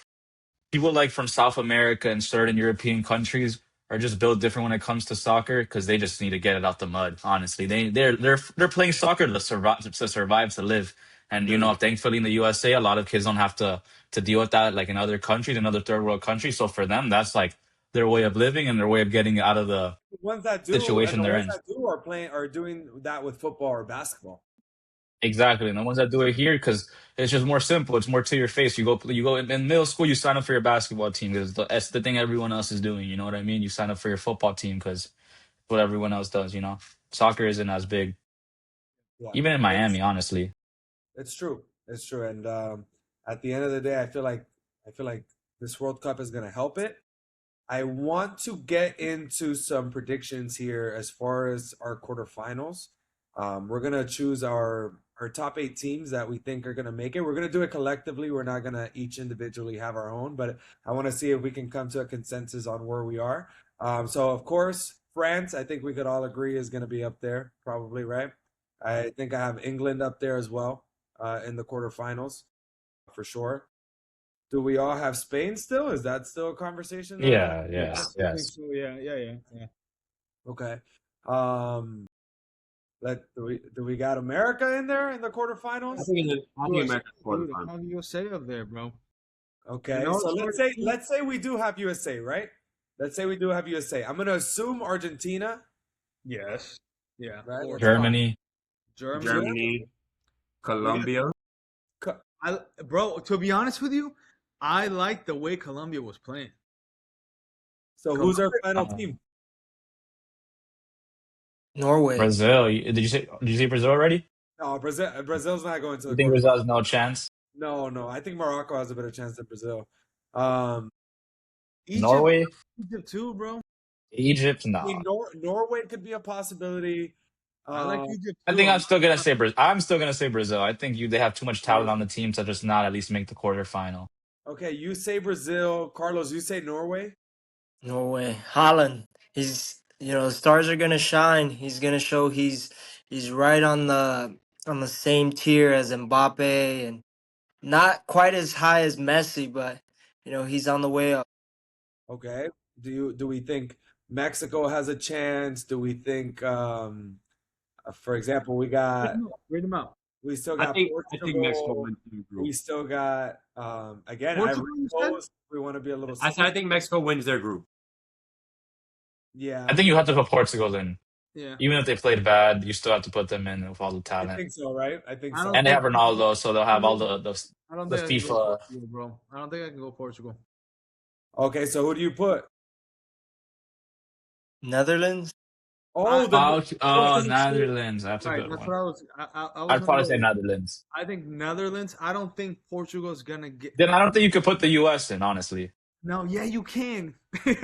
People like from South America and certain European countries are just built different when it comes to soccer because they just need to get it out the mud. Honestly, they're playing soccer to live. And literally. thankfully in the USA, a lot of kids don't have to deal with that like in other countries, in other third world countries. So for them, that's like their way of living and their way of getting out of the The ones that do, and situation the they're ones in. that do are doing that with football or basketball. Exactly, and the ones that do it here because it's just more simple. It's more to your face. You go in middle school. You sign up for your basketball team because that's the thing everyone else is doing. You know what I mean? You sign up for your football team because what everyone else does. Soccer isn't as big, Yeah, even in it's Miami. Honestly, it's true. It's true. And at the end of the day, I feel like this World Cup is gonna help it. I want to get into some predictions here as far as our quarterfinals. We're gonna choose our top 8 teams that we think are gonna make it. We're gonna do it collectively. We're not gonna each individually have our own, but I want to see if we can come to a consensus on where we are. So of course, France, I think we could all agree is gonna be up there, probably, right? I think I have England up there as well in the quarterfinals for sure. Do we all have Spain still? Is that still a conversation that yeah, we Yeah, have? yes, I think yes. so. Yeah. Okay. Um, do we got America in there in the I quarterfinals? think I think USA, America's dude, quarterfinal. how do you say up there, bro? Okay. So It's let's hard say to let's say we do have USA, right? Let's say we do have USA. I'm gonna assume Argentina, Yes. Yeah, of right? course. That's fine. Germany. Germany. Germany. Germany, We got Colombia. Bro, to be honest with you, I like the way Colombia was playing. so who's our Colombia, final Uh, team? Norway. Brazil. Did you say Brazil already? No, Brazil. Brazil's not going to You the think Brazil quarterfinals. has no chance? No, no. I think Morocco has a better chance than Brazil. Um, Egypt, Norway, Egypt too, bro. Egypt, I mean, no. Norway could be a possibility. I like Um, Egypt I too. think I'm still gonna say Brazil. I think they have too much talent on the team to just not at least make the quarterfinal. okay, you say Brazil. Carlos, you say Norway. Norway. Holland. The stars are gonna shine. He's gonna show he's right on the same tier as Mbappe and not quite as high as Messi, but he's on the way up. Okay. Do we think Mexico has a chance? Do we think, for example, we Read got them out. Read them out. We still I got think Mexico Portugal. wins their We group. still got again Ivory Portugal, you said? Coast. We want to be a little I said I think Mexico wins their group. yeah. I think you have to put Portugal in. Yeah. Even if they played bad, you still have to put them in with all the I talent. think so, right? I think I so. don't And they think have Ronaldo, so they'll have all I don't the think I can go FIFA. Portugal, bro. I don't think I can go Portugal. Okay, so who do you put? Netherlands. Oh, the Oh, oh, Netherlands. That's a Right, good that's one. what I was. I was I'd gonna probably go. say Netherlands. I think Netherlands. I don't think Portugal's gonna get. Then I don't think you could put the US in, honestly. No, yeah, you can. listen,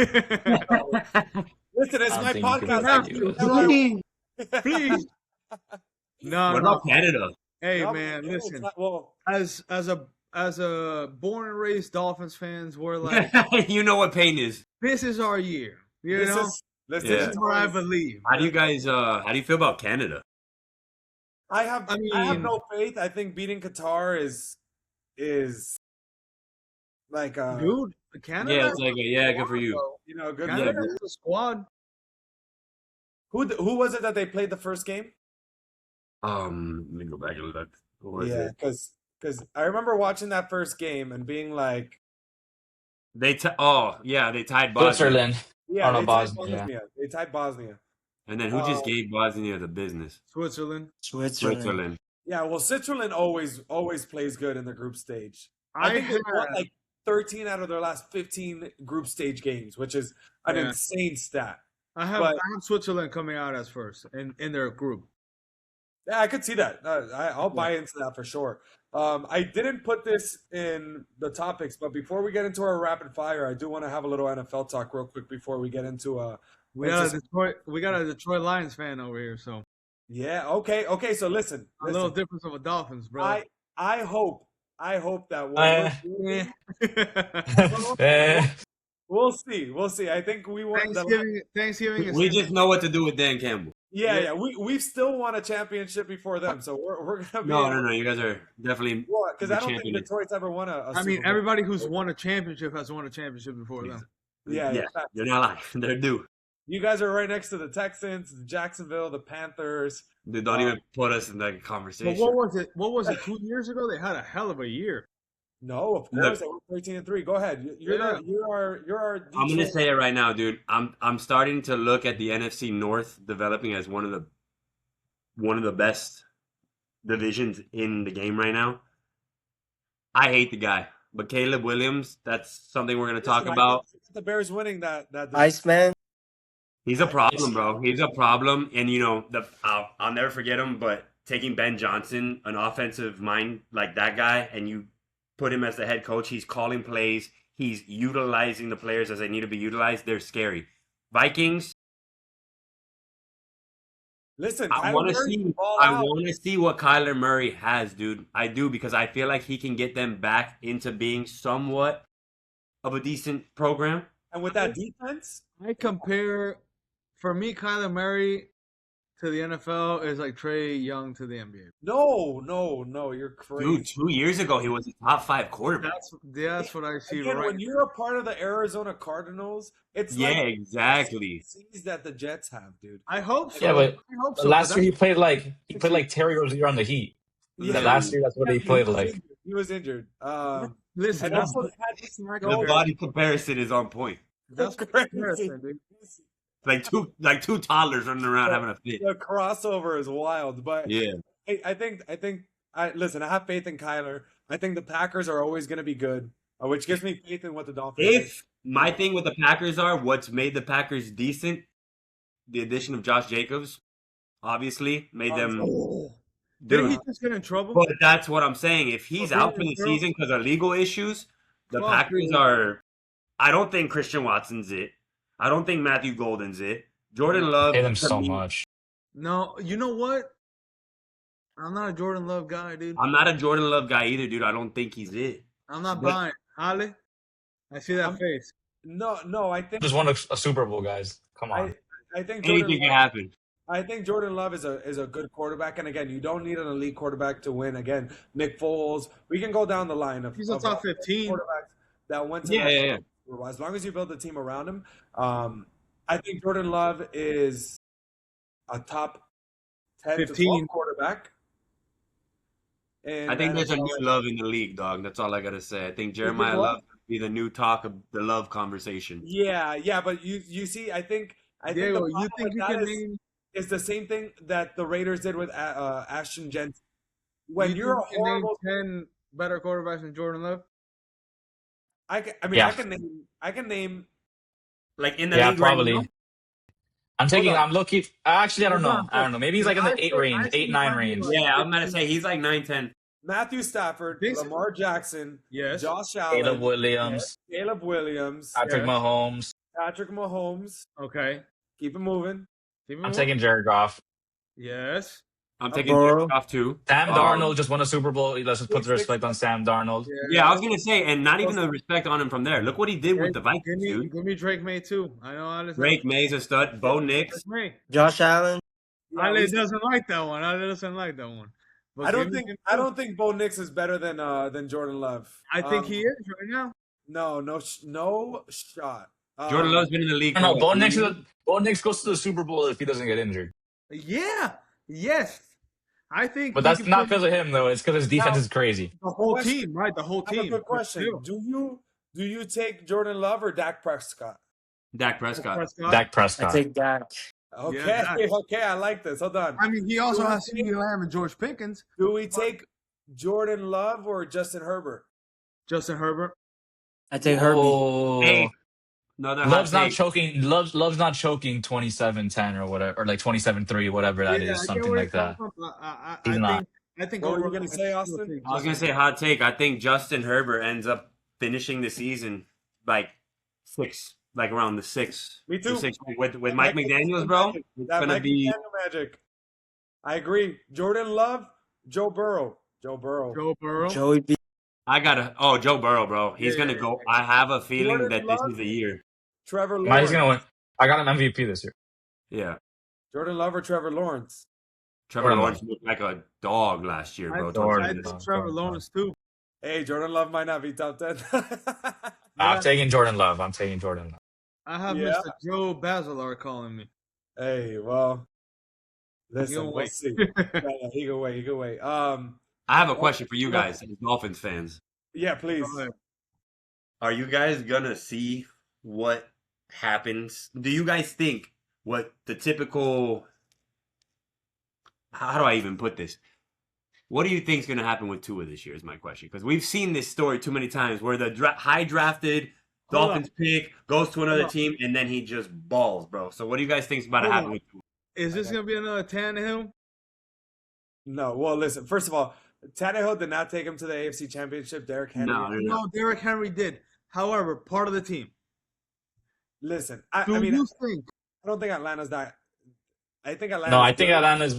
I it's don't my think you could You podcast. put I have the can do to, US. whatever I please, want. please. No, What no. about Canada? Hey, No, man, it's listen. not- well, As a born and raised Dolphins fans, we're like, You know what pain is. this is our year. You this know, is listen. this Yeah. is It's where I always, believe. How do you guys? How do you feel about Canada? I I have mean, no faith. I think beating Qatar is like dude, Yeah, Canada, it's like good for you. good Yeah, for Canada but has a squad. who was it that they played the first game? let me go back and look. What was Yeah, it? because I remember watching that first game and being like, They they tied Bosnia, Switzerland. yeah, Oh no, they tied Bosnia. Yeah. Bosnia. They tied Bosnia. and then who just Um, gave Bosnia the business? Switzerland. Switzerland. Switzerland. yeah, well, Switzerland always plays good in the group stage. I I think they won had, like 13 out of their last 15 group stage games, which is an yeah, insane stat. I have, But I have Switzerland coming out as first in their group. yeah, I could see that. I'll Yeah. buy into that for sure. I didn't put this in the topics, but before we get into our rapid fire, I do want to have a little NFL talk real quick before we get into We into got a some, Detroit Lions fan over here, so yeah. Okay. So listen, a little listen. difference of a Dolphins, bro. I hope that what we're Eh. doing, Eh. we'll see. I think we want the Thanksgiving is We just know what to do with Dan Campbell. yeah. We've still won a championship before them, so we're gonna be No. You guys are definitely because the I don't think champion. Detroit's ever won a I Super mean, Bowl. everybody who's won a championship has won a championship before them. Yeah, Yeah, facts. you're not lying. They're due. You guys are right next to the Texans, Jacksonville, the Panthers. They don't even put us in that But conversation. what was it? What was it? 2 years ago, they had a hell of a year. No, of Look. course they were 13-3. Go ahead. You're Yeah. our I'm gonna Detroit. say it right now, dude. I'm starting to look at the NFC North developing as one of the best divisions in the game right now. I hate the guy, but Caleb Williams, that's something we're gonna talk Listen, about. I think the Bears winning that Iceman. He's a problem, bro. He's a problem, and I'll never forget him. But taking Ben Johnson, an offensive mind like that guy, and you put him as the head coach, he's calling plays, he's utilizing the players as they need to be utilized. They're scary. Vikings. Listen, I Kyler want to Murray see. can ball I out. want to see what Kyler Murray has, dude. I do because I feel like he can get them back into being somewhat of a decent program. And with that defense, I compare, for me, Kyler Murray to the NFL is like Trey Young to the NBA. no, you're crazy. Dude, 2 years ago he was a top 5 quarterback. That's what I see Again, right when you're a part of the Arizona Cardinals, it's Yeah, like exactly. seas that the Jets have, dude. I hope so. Yeah, but I hope But so. last but year he played that's- like Terry Rozier on the Heat. Yeah. Last year that's what he played like. He was injured. Listen, And that's also that's my The comparison. body comparison is on point. That's my crazy. comparison, dude. Like two toddlers running around having a fit. The crossover is wild, but Yeah. I think listen. I have faith in Kyler. I think the Packers are always going to be good, which gives me faith in what the Dolphins. If my thing with the Packers are what's made the Packers decent, the addition of Josh Jacobs, obviously made them. Oh, didn't he Dude, just get in trouble? but that's what I'm saying. If he's For out for being the a girl? season because of legal issues, the Fuck, Packers dude. are. I don't think Christian Watson's it. I don't think Matthew Golden's it. Jordan Love. Pay them to so me- much. No, you know what? I'm not a Jordan Love guy, dude. I'm not a Jordan Love guy either, dude. I don't think he's it. I'm not but- buying. Ale, I see that I'm- face. No, I think Just won a Super Bowl, guys. Come on. I think Anything Jordan can Love, happen. I think Jordan Love is a good quarterback, and again, you don't need an elite quarterback to win. Again, Nick Foles, we can go down the line of He's a top 15. quarterbacks that went to Yeah, yeah, yeah. Super Bowl. As long as you build a team around him, I think Jordan Love is a top 10 to 15. 12 quarterback. I in the think there's a NFL new right now. love in the league, dog. That's all I gotta say. I think You think Jeremiah what? Love could be the new talk of the love conversation. Yeah, but you see, I think the Diego, you problem think with you that can name? is the same thing that the Raiders did with Ashton Jensen. You When think you're a you can name horrible, 10 better quarterbacks than Jordan Love? I mean, Yeah, I can name. Like in the yeah, league right now? probably. I'm Hold taking. on, I'm lucky. Actually, I don't Hold know. on, I don't know. Maybe he's 'cause like in the eight I range, say eight he nine might be range. like Yeah, I'm gonna 15. say he's like 9-10. Matthew You Stafford, think so? Lamar Jackson, Yes. Josh Caleb Allen, Yes. Williams, Caleb Williams, Patrick Yes. Mahomes. Patrick Mahomes. Okay. Keep it moving. Keep it I'm moving. taking Jared Goff. Yes. I'm A taking Jared Burrow. Goff too. Sam Burrow, Darnold just won a Super Bowl. Let's just put big the six. respect on Sam Darnold. Yeah, I was Yes. gonna say, and not even What's the that? respect on him from there. Look what he did Okay. with the Vikings, dude. Give me Drake May too. I know Alex not Drake May's a stud. Bo Nix. Drake May. Josh Allen. Yeah, Ale doesn't like that one. Ale doesn't like that one. But give me him I too. don't think Bo Nix is better than Jordan Love. I think he is right now. No shot. Jordan Love's been in the league I for don't know. what, 3 years? Bo Nix goes to the Super Bowl if he doesn't get injured. Yeah. Yes. I think But he that's can not put because of him though. It's because his defense Now, is crazy. the whole question. team, right? The whole I have a team. good But question. still, Do you take Jordan Love or Dak Prescott? Dak Prescott. Prescott. Dak I Prescott. take Dak. Yeah, Okay, that. okay, I like this. Hold on. I mean, he Do also we has take, CeeDee Lamb and George Pickens. do we take Jordan Love or Justin Herbert? Justin Herbert. I take Herbie. Hey, Oh, another hot take. Love's not choking 27-10 or whatever, or like 27-3, whatever Yeah, that is, I get something where you're like coming that. from. But He's I not. think What were you overall, gonna I say, still Austin? take I was gonna Justin say hot take. I think Justin Herbert ends up finishing the season like six, like around the six, Me the too. six with That Mike Mike McDaniel's, McDaniel bro. magic. It's That gonna Mike be McDaniel magic. I agree. Jordan Love, Joe Burrow. Joe Burrow. Joe Burrow. Joey B. Joe Burrow, bro. Yeah, He's gonna go. I have a feeling Jordan that this Love, is the year. Trevor He's Lawrence. gonna win. I got him MVP this year. Yeah. Jordan Love or Trevor Lawrence? Trevor Jordan Lawrence Love. looked like a dog last year, I bro. think Towards the I end Jordan of the think Love. season. Trevor Jordan Love. Lawrence too. Hey, Jordan Love might not be top 10. I I'm got, taking Jordan Love. I'm taking Jordan Love. I have Yeah. Mr. Joe Bazellar calling me. Hey, well, listen, He'll we'll wait. see. Yeah, he can wait. He can wait. I have a question for you guys, as Dolphins fans. Yeah, please. Go ahead. Are you guys gonna see what happens? Do you guys think what the typical? How do I even put this? What do you think is gonna happen with Tua this year? Is my question, because we've seen this story too many times where the high drafted Hold Dolphins pick goes to another on. team and then he just balls, bro. So what do you guys think is about to Hold happen on. with Tua? Is this gonna be another Tannehill? No, well, listen. First of all, Tannehill did not take him to the AFC Championship. Derrick Henry. No. No, Derrick Henry did. However, part of the team. Listen, Do I mean, you think I don't think Atlanta's that. I think Atlanta's No, I think good. Atlanta's.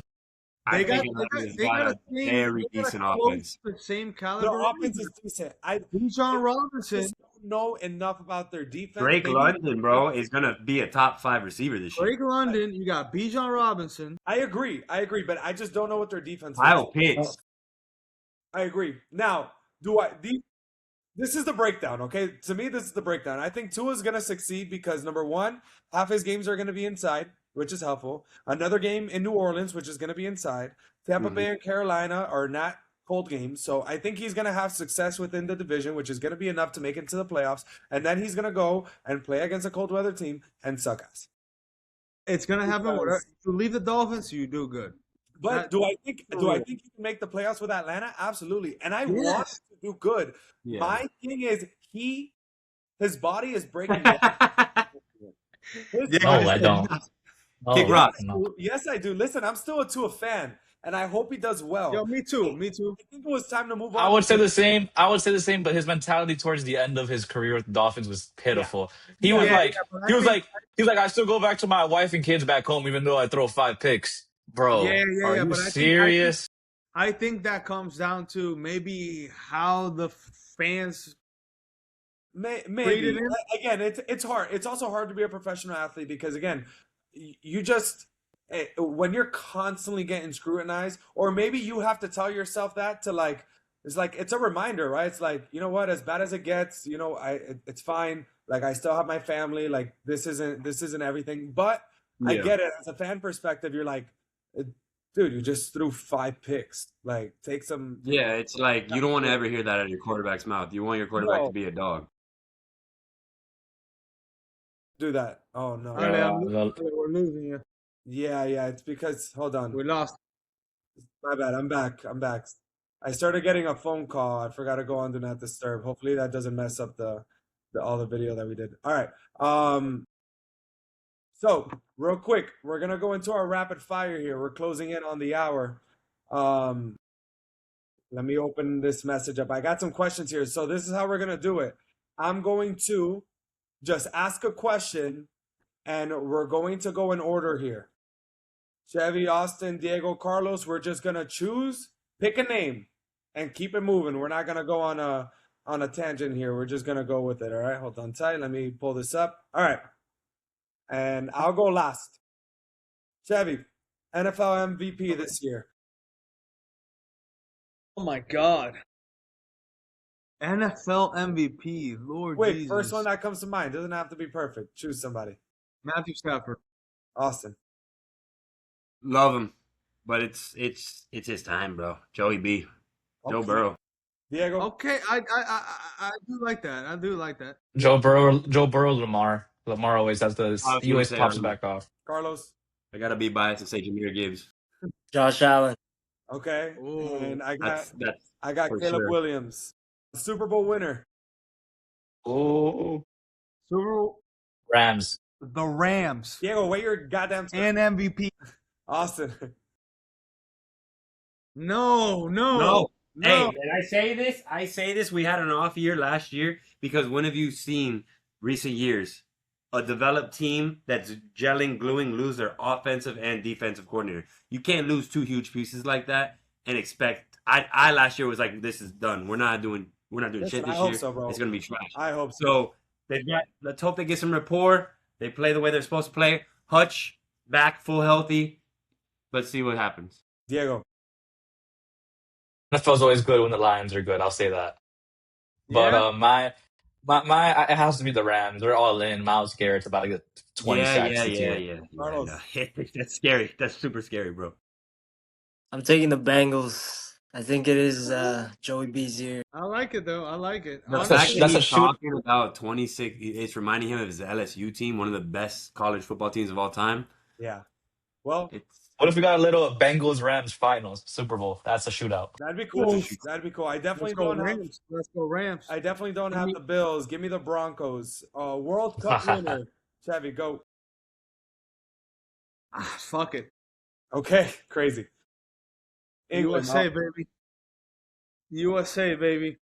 I they got think Atlanta's they got got a a same very they got a decent close offense. to the same Their caliber. offense is decent. I Bijan Robinson. just don't know enough about their defense. Drake Maybe- London, bro, is gonna be a top 5 receiver this year. Drake London, you got Bijan Robinson. I agree, but I just don't know what their defense is. Kyle Pitts. I agree. Now, this is the breakdown, okay? To me, this is the breakdown. I think Tua is going to succeed because, number one, half his games are going to be inside, which is helpful. Another game in New Orleans, which is going to be inside. Tampa Bay and Carolina are not cold games. So I think he's going to have success within the division, which is going to be enough to make it to the playoffs. And then he's going to go and play against a cold weather team and suck ass. It's gonna happen. Because- Whatever. You leave the Dolphins, you do good. But do I think he can make the playoffs with Atlanta? Absolutely. And I want Yes. him to do good. Yeah. My thing is his body is breaking down. His Yeah, No, body- I don't. Kick No, rocks. no. Yes, I do. Listen, I'm still a Tua fan, and I hope he does well. Yo, me too. Me too. I think it was time to move on. I would say the same. But his mentality towards the end of his career with the Dolphins was pitiful. He was Yeah, like, yeah, but I he was think- like, I still go back to my wife and kids back home, even though I throw 5 picks. Bro, Yeah, are you but I think- serious? I think that comes down to maybe how the fans. Maybe Rated him? again, it's hard. It's also hard to be a professional athlete because again, you just when you're constantly getting scrutinized, or maybe you have to tell yourself that to like it's a reminder, right? It's like, you know what, as bad as it gets, it's fine. Like I still have my family. Like this isn't everything, but I Yeah. get it as a fan perspective. You're like, dude, you just threw 5 picks. Like, take some. Yeah, it's like you don't want to ever hear that out of your quarterback's mouth. You want your quarterback No. to be a dog. Do that. Oh no. We're losing you. Yeah. It's because hold on. We lost. My bad. I'm back. I started getting a phone call. I forgot to go on Do Not Disturb. Hopefully that doesn't mess up the all the video that we did. All right. So real quick, we're gonna go into our rapid fire here. We're closing in on the hour. Let me open this message up. I got some questions here. So this is how we're gonna do it. I'm going to just ask a question, and we're going to go in order here. Chevy, Austin, Diego, Carlos, we're just gonna pick a name, and keep it moving. We're not gonna go on a tangent here. We're just gonna go with it. All right, hold on tight. Let me pull this up. All right, and I'll go last. Chevy, NFL MVP this year. Oh my God. NFL MVP. Lord Wait, Jesus. first one that comes to mind. Doesn't have to be perfect. Choose somebody. Matthew Stafford. Austin. Love him, but it's his time, bro. Joey B. Joe Okay. Burrow. Diego. Okay, I do like that. I do like that. Joe Burrow, Lamar. Lamar always has the. I was He gonna always say pops it Lamar. back off. Carlos. I gotta be biased and say Jameer Gibbs. Josh Allen. Okay. Ooh. And I That's got for Caleb sure. Williams. Super Bowl winner. Oh, Super Bowl. Rams. The Rams. Diego, wait your goddamn And MVP. Austin. No. Hey, and I say this, we had an off year last year because when have you seen recent years a developed team that's gelling, gluing, lose their offensive and defensive coordinator? You can't lose 2 huge pieces like that and expect. I last year was like, this is done. We're not doing Listen, shit I this hope year. so, bro. It's gonna be trash. I hope so. So they've got. Let's hope they get some rapport. They play the way they're supposed to play. Hutch back, full healthy. Let's see what happens. Diego. NFL's always good when the Lions are good. I'll say that. But Yeah. my it has to be the Rams. They're all in. Miles Garrett's about to get 20 sacks this year. Yeah. Carlos. No. That's scary. That's super scary, bro. I'm taking the Bengals. I think it is Joey B's year. I like it though. I like it. The Honestly, fact that that's a he's shoot. talking about 26, it's reminding him of his LSU team, one of the best college football teams of all time. Yeah. Well, What if we got a little Bengals Rams finals Super Bowl? That's a shootout. that'd be cool. Oof. That'd be cool. I definitely Let's go don't have. Rams. Let's go Rams. I definitely don't Give have me- the Bills. Give me the Broncos. World Cup winner. Chevy, go. Fuck it. Okay, crazy. England. USA, baby. USA, baby.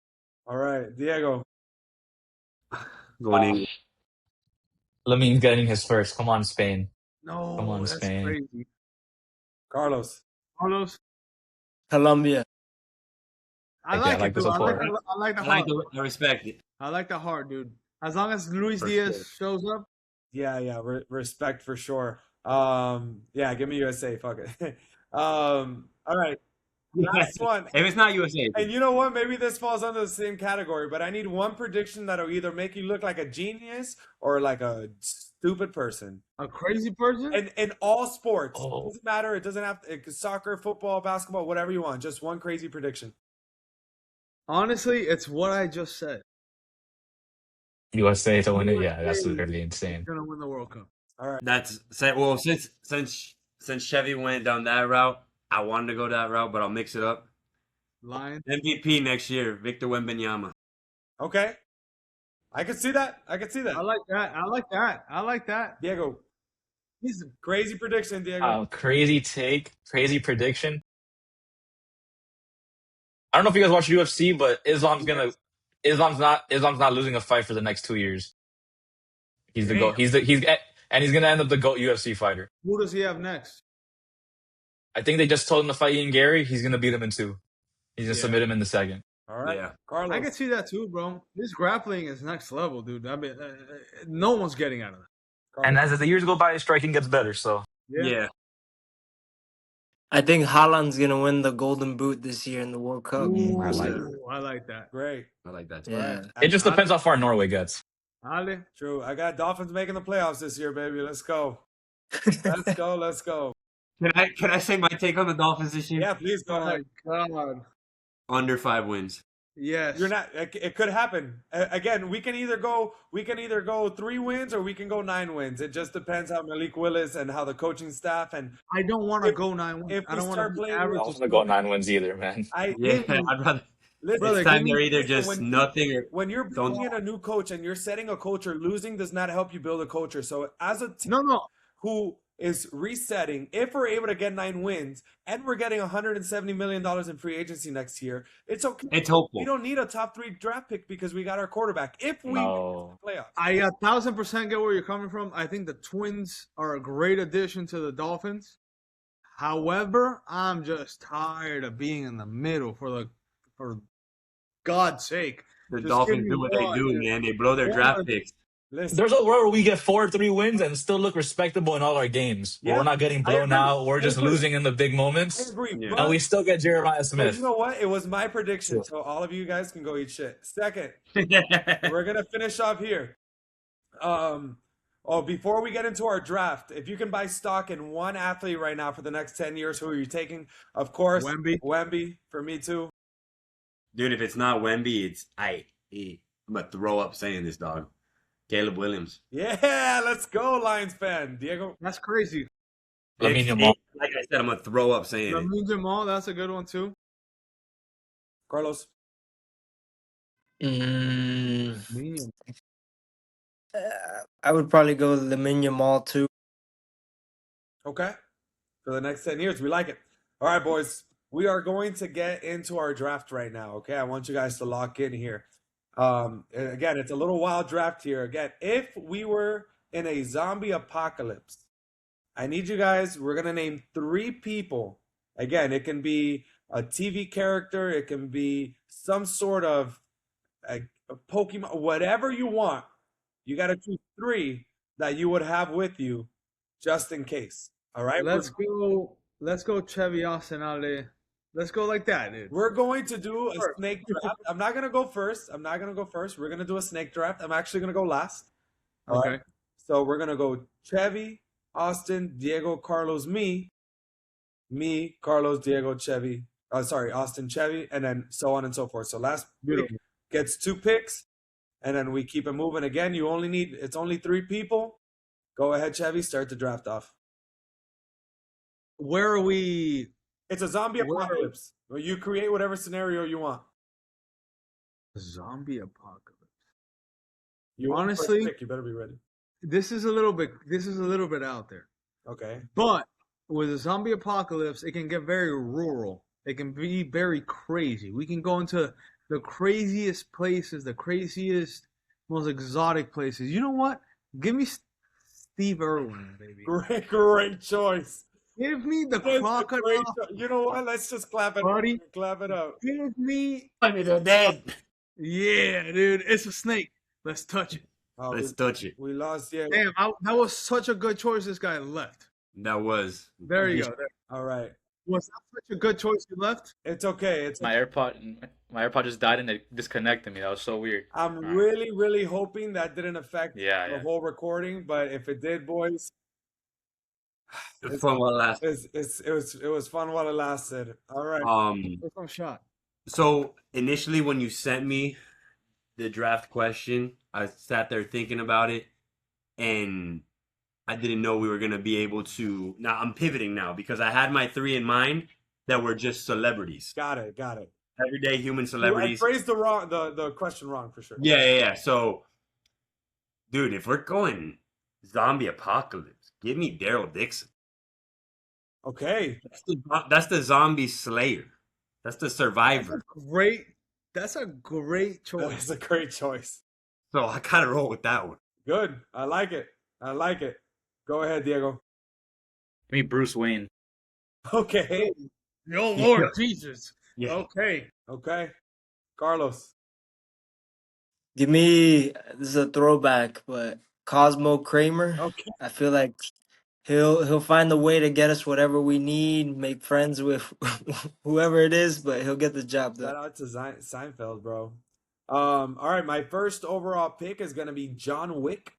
All right, Diego. Going in. Lamine's getting his first. Come on, Spain. No, Come on, that's Spain. crazy. Carlos. Carlos, Colombia. I Yeah, like I it, like the dude. I like, support. I like the I like heart. I respect it. I like the heart, dude. As long as Luis For Diaz shows up, Yeah. Respect for sure. Yeah, give me USA. Fuck it. All right. Last one. If it's not USA, And you know what? Maybe this falls under the same category, but I need one prediction that'll either make you look like a genius or like a stupid person. a crazy person. And in all sports, it Oh. doesn't matter. It doesn't have to, soccer, football, basketball, whatever you want. Just one crazy prediction. Honestly, it's what I just said. USA to win it. Yeah, that's USA literally is insane. gonna win the World Cup. All right. that's well since Chevy went down that route, I wanted to go that route, but I'll mix it up. Lions. MVP next year, Victor Wembanyama. Okay. I can see that. I like that. I like that. I like that. Diego. He's Crazy prediction, Diego. Crazy take, crazy prediction. I don't know if you guys watch UFC, but Islam's not losing a fight for the next 2 years. He's the GOAT. And he's gonna end up the GOAT UFC fighter. who does he have next? I think they just told him to fight Ian Gary. He's gonna beat him in 2. He's gonna Yeah. submit him in the second. All right. Yeah. Carlos. I can see that too, bro. His grappling is next level, dude. I mean, no one's getting out of that. Carlos. And as the years go by, his striking gets better. So Yeah. I think Haaland's gonna win the Golden Boot this year in the World Cup. Ooh, I like I like that. Great. I like that too. Yeah. it just depends how far Norway gets. Ale, True. I got Dolphins making the playoffs this year, baby. Let's go. Let's go. Can I say my take on the Dolphins this year? Yeah, please go Oh my ahead. God. Under 5 wins. You're Yes. not. It could happen. Again, we can either go 3 wins or we can go 9 wins. It just depends how Malik Willis and how the coaching staff and I don't want to if go 9 wins. if I we don't want to start be playing I with average don't or want to go something. 9 wins either, man. I Yeah, Give me, I'd rather. listen. It's brother, give time me. they're either Listen, just nothing or when you're don't. bringing in a new coach and you're setting a culture, losing does not help you build a culture. So as a team No. who is resetting, if we're able to get 9 wins and we're getting $170 million in free agency next year, it's okay. It's We hopeful. don't need a top 3 draft pick because we got our quarterback. If we make it to No. the playoffs. I 1,000% get where you're coming from. I think the Twins are a great addition to the Dolphins. However, I'm just tired of being in the middle for God's sake. The Just give Dolphins me do what they one, do, dude. man. They blow their draft One. picks. Listen, There's a world where we get 4 or 3 wins and still look respectable in all our games. Where yeah, we're not getting I blown agree. out. We're I just agree. losing in the big I moments. agree. Yeah. And we still get Jeremiah But you Smith. know what? It was my prediction. Sure. So all of you guys can go eat shit. Second, we're gonna finish off here. Before we get into our draft, if you can buy stock in one athlete right now for the next 10 years, who are you taking? Of course, Wemby. for me too. Dude, if it's not Wemby, I'm gonna throw up saying this, dog. Caleb Williams. Yeah, let's go, Lions fan. Diego. That's crazy. Lamine Yamal. Like I said, I'm gonna throw up saying it. Lamine Jamal, that's a good one too. Carlos. Lamine I would probably go Lamine Yamal too. Okay. For the next 10 years. We like it. All right, boys. We are going to get into our draft right now. Okay. I want you guys to lock in here. Again, it's a little wild draft here. Again, if we were in a zombie apocalypse, I need you guys, we're going to name 3 people. Again, it can be a TV character, it can be some sort of a Pokemon, whatever you want. You got to choose 3 that you would have with you just in case. All right. Let's go Chevy Austin Ale. Let's go like that, dude. We're going to do a Sure. snake draft. I'm not going to go first. We're going to do a snake draft. I'm actually going to go last. All Okay. right. So we're going to go Chevy, Austin, Diego, Carlos, me, Carlos, Diego, Chevy. Austin, Chevy, and then so on and so forth. So last pick Beautiful. gets 2 picks, and then we keep it moving. Again, it's only 3 people. Go ahead, Chevy. Start the draft off. Where are we? It's a zombie Where- apocalypse. Where you create whatever scenario you want. Zombie apocalypse. You want the first Honestly- pick, you better be ready. This is a little bit out there. Okay. But with a zombie apocalypse, it can get very rural. It can be very crazy. We can go into the craziest places, the craziest, most exotic places. You know what? Give me Steve Irwin, baby. Great choice. Give me the That's a crocodile. great You know what? Let's just clap it Buddy. up. Clap it up. Give me. They're dead. Yeah, dude. It's a snake. Let's touch it. Oh, Let's touch it. we lost. Yeah. Damn, that was such a good choice. This guy left. That was. There you go. All right. Was that such a good choice you left? It's okay. My AirPod just died and it disconnected me. That was so weird. I'm really, really hoping that didn't affect Yeah, the yeah. whole recording. But if it did, boys, It was fun while it lasted. it was fun while it lasted. All right. First one shot. So initially, when you sent me the draft question, I sat there thinking about it, and I didn't know we were gonna be able to. Now I'm pivoting now because I had my 3 in mind that were just celebrities, Got it. everyday human I celebrities. phrased the question wrong for sure. Yeah. So, dude, if we're going zombie apocalypse, give me Daryl Dixon. Okay. That's the zombie slayer. That's the survivor. That's a great choice. That's a great choice. So I gotta roll with that one. Good. I like it. Go ahead, Diego. Give me Bruce Wayne. Okay. Yo, Lord Jesus. Yeah. Okay. Carlos. Give me, this is a throwback, but Cosmo Kramer. Okay. I feel like he'll find a way to get us whatever we need, make friends with whoever it is, but he'll get the job Shout done. out to Seinfeld, bro. All right. My first overall pick is gonna be John Wick.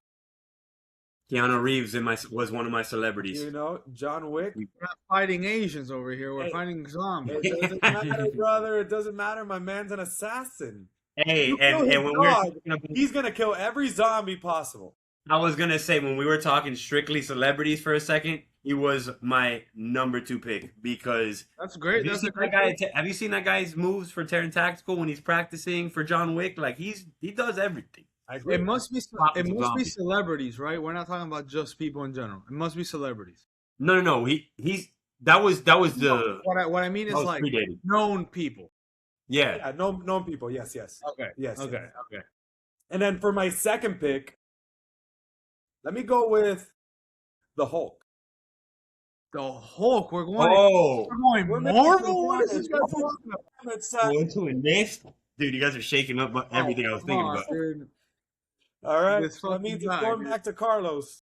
Keanu Reeves was one of my celebrities. You know, John Wick. We're not fighting Asians over here. We're Hey, fighting zombies. It doesn't matter, brother. It doesn't matter. My man's an assassin. Hey, You kill his and when we were dog, talking about, he's gonna kill every zombie possible. I was gonna say when we were talking strictly celebrities for a second, he was my number 2 pick because That's great. That's a great guy? Have you seen that guy's moves for Terran Tactical when he's practicing for John Wick? Like he does everything. I agree. It must be Pop some zombies. celebrities, right? We're not talking about just people in general. It must be celebrities. No. That was the What I mean is that was like predated. known people. Yeah. Yeah, known people. Yes. Okay. Yes. Okay. yes. Okay. And then for my second pick, let me go with the Hulk. The Hulk. We're going. Oh, We're We're going making Marvel. What is some this guy talking about? It's, going to a next, dude. You guys are shaking up everything I was thinking about. Dude. all right. This So that fucking means it's guy, going dude. back to Carlos.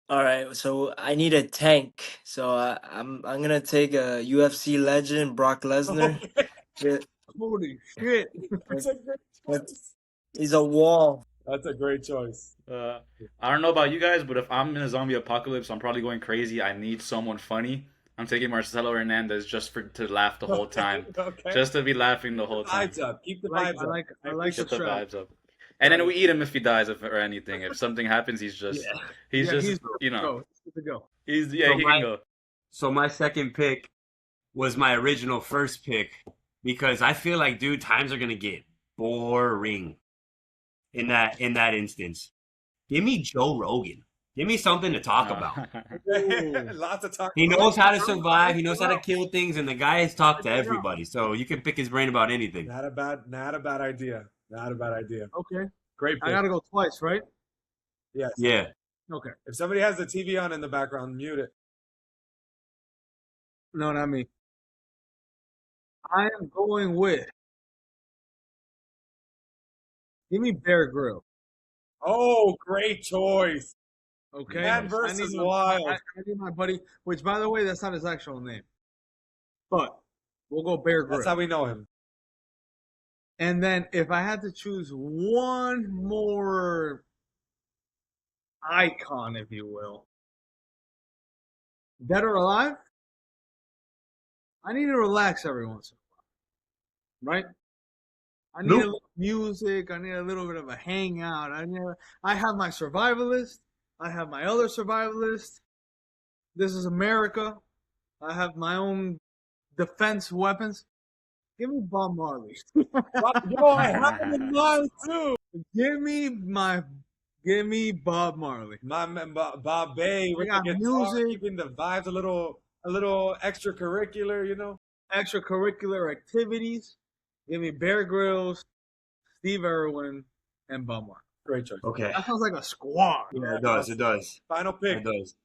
All right, so I need a tank. So I'm gonna take a UFC legend, Brock Lesnar. Okay. Yeah, Holy shit. That's a great choice. he's a wall. That's a great choice. I don't know about you guys, but if I'm in a zombie apocalypse, I'm probably going crazy. I need someone funny. I'm taking Marcelo Hernandez just to laugh the whole time, Okay. just to be laughing the whole time. Vibes up. Keep the I vibes up. like the Get the strat. vibes up. And then we eat him if he dies or anything. If something happens, he's just he's Yeah, just he's you know go. He's good to go. he's So he can go. So my second pick was my original first pick because I feel like, dude, times are gonna get boring in that instance. Give me Joe Rogan. Give me something to talk about. Lots of talk. He knows how to survive. He knows how to kill things, and the guy has talked to everybody, so you can pick his brain about anything. Not a bad idea. Not a bad idea. Okay. Great pick. I gotta go twice, right? Yes. Yeah. Okay. If somebody has the TV on in the background, mute it. No, not me. I am going with. Give me Bear Grylls. Oh, great choice. Okay. Man versus Wild. I need my buddy. Which, by the way, that's not his actual name. But we'll go Bear Grylls. That's how we know him. And then if I had to choose one more icon, if you will, dead or alive, I need to relax every once in a while, right? I need a little music. I need a little bit of a hangout. I have my survivalist. I have my other survivalist. This is America. I have my own defense weapons. Give me Bob Marley. Yo, I have him in mind too. Give me Bob Marley. My man, Bob Bay with the got guitar, music. keeping the vibes a little extracurricular, you know. Extracurricular activities. Give me Bear Grylls, Steve Irwin, and Bob Marley. Great choice. Okay. That sounds like a squad. Yeah, it does. It does. Final pick. It does.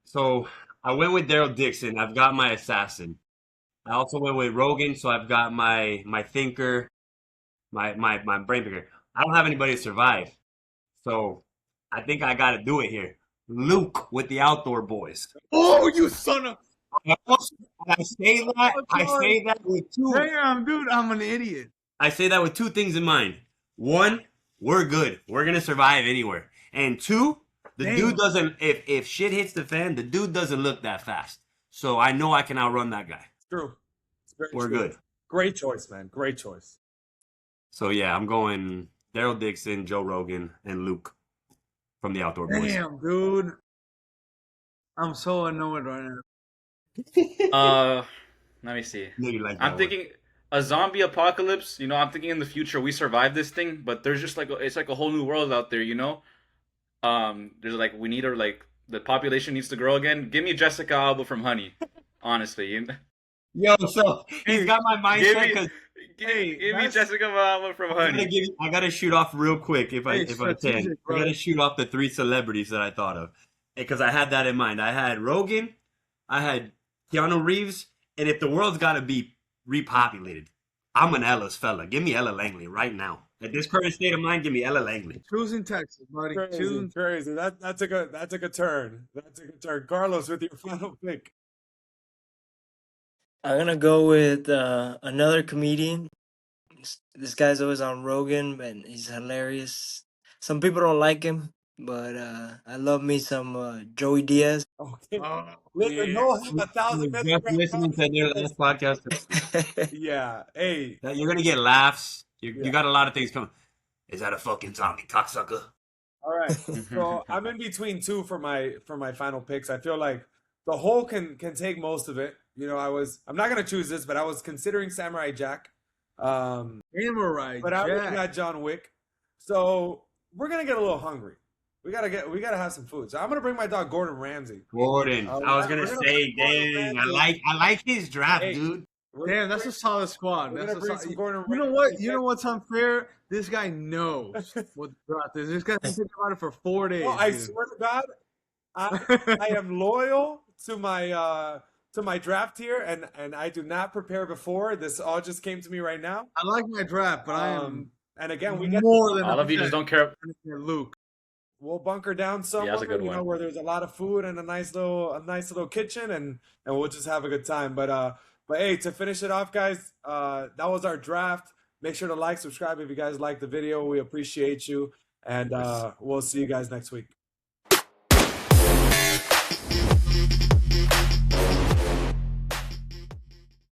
So I went with Daryl Dixon. I've got my assassin. I also went with Rogan, so I've got my thinker, my brain picker. I don't have anybody to survive, so I think I got to do it here. Luke with the Outdoor Boys. Oh, you son of! I say that with two. Damn, dude, I'm an idiot. I say that with two things in mind. One, we're good. We're gonna survive anywhere. And two, the dude doesn't. If shit hits the fan, the dude doesn't look that fast. So I know I can outrun that guy. True. We're good. Great choice, man. Great choice. So yeah, I'm going Daryl Dixon, Joe Rogan, and Luke from the Outdoor Boys. Damn, dude. I'm so annoyed right now. Let me see. No, you like that I'm one. thinking a zombie apocalypse. You know, I'm thinking in the future we survive this thing, but there's just it's like a whole new world out there. You know, there's like we need the population needs to grow again. Give me Jessica Alba from Honey, honestly. Yo, so he's got my mindset because Give me Jessica Alba from Honey. I gotta shoot off real quick if I can. strategic, I bro. gotta shoot off the three celebrities that I thought of because I had that in mind. I had Rogan, I had Keanu Reeves, and if the world's gotta be repopulated, I'm an Ella's fella. Give me Ella Langley right now. At this current state of mind, give me Ella Langley. Choosing Texas, buddy. Crazy. That's a good turn. That's a good turn. Carlos, with your final pick. I'm gonna go with another comedian. This guy's always on Rogan, and he's hilarious. Some people don't like him, but I love me some Joey Diaz. Okay. Oh, Listen, yeah. he'll have I 1,000 was just Instagram listening to their followers. last podcast. Yeah. Hey. That you're gonna get laughs. You Yeah. got a lot of things coming. Is that a fucking zombie cocksucker? All right. So I'm in between two for my final picks. I feel like the whole can take most of it. You know, I'm not gonna choose this, but I was considering Samurai Jack. Samurai But I already Jack. got John Wick. So we're gonna get a little hungry. We gotta have some food. So I'm gonna bring my dog Gordon Ramsay. Gordon. I was gonna We're gonna say, bring Gordon dang, Ramsay. I like his draft, Hey, dude. we're Damn, gonna that's bring, a solid squad. we're That's gonna a bring solid. some Gordon You know Ramsay. what? You know what's unfair? This guy knows what the draft is. This guy's been thinking about it for 4 days. No, I dude. swear to God, I am loyal to my draft here, and I do not prepare before. This all just came to me right now. I like my draft, but I am And again, we get more than All of you just don't care. Luke. we'll bunker down Yeah, somewhere, that's a good you know, one. where there's a lot of food and a nice little kitchen, and we'll just have a good time. But hey, to finish it off, guys, that was our draft. Make sure to like, subscribe if you guys like the video. We appreciate you, and we'll see you guys next week.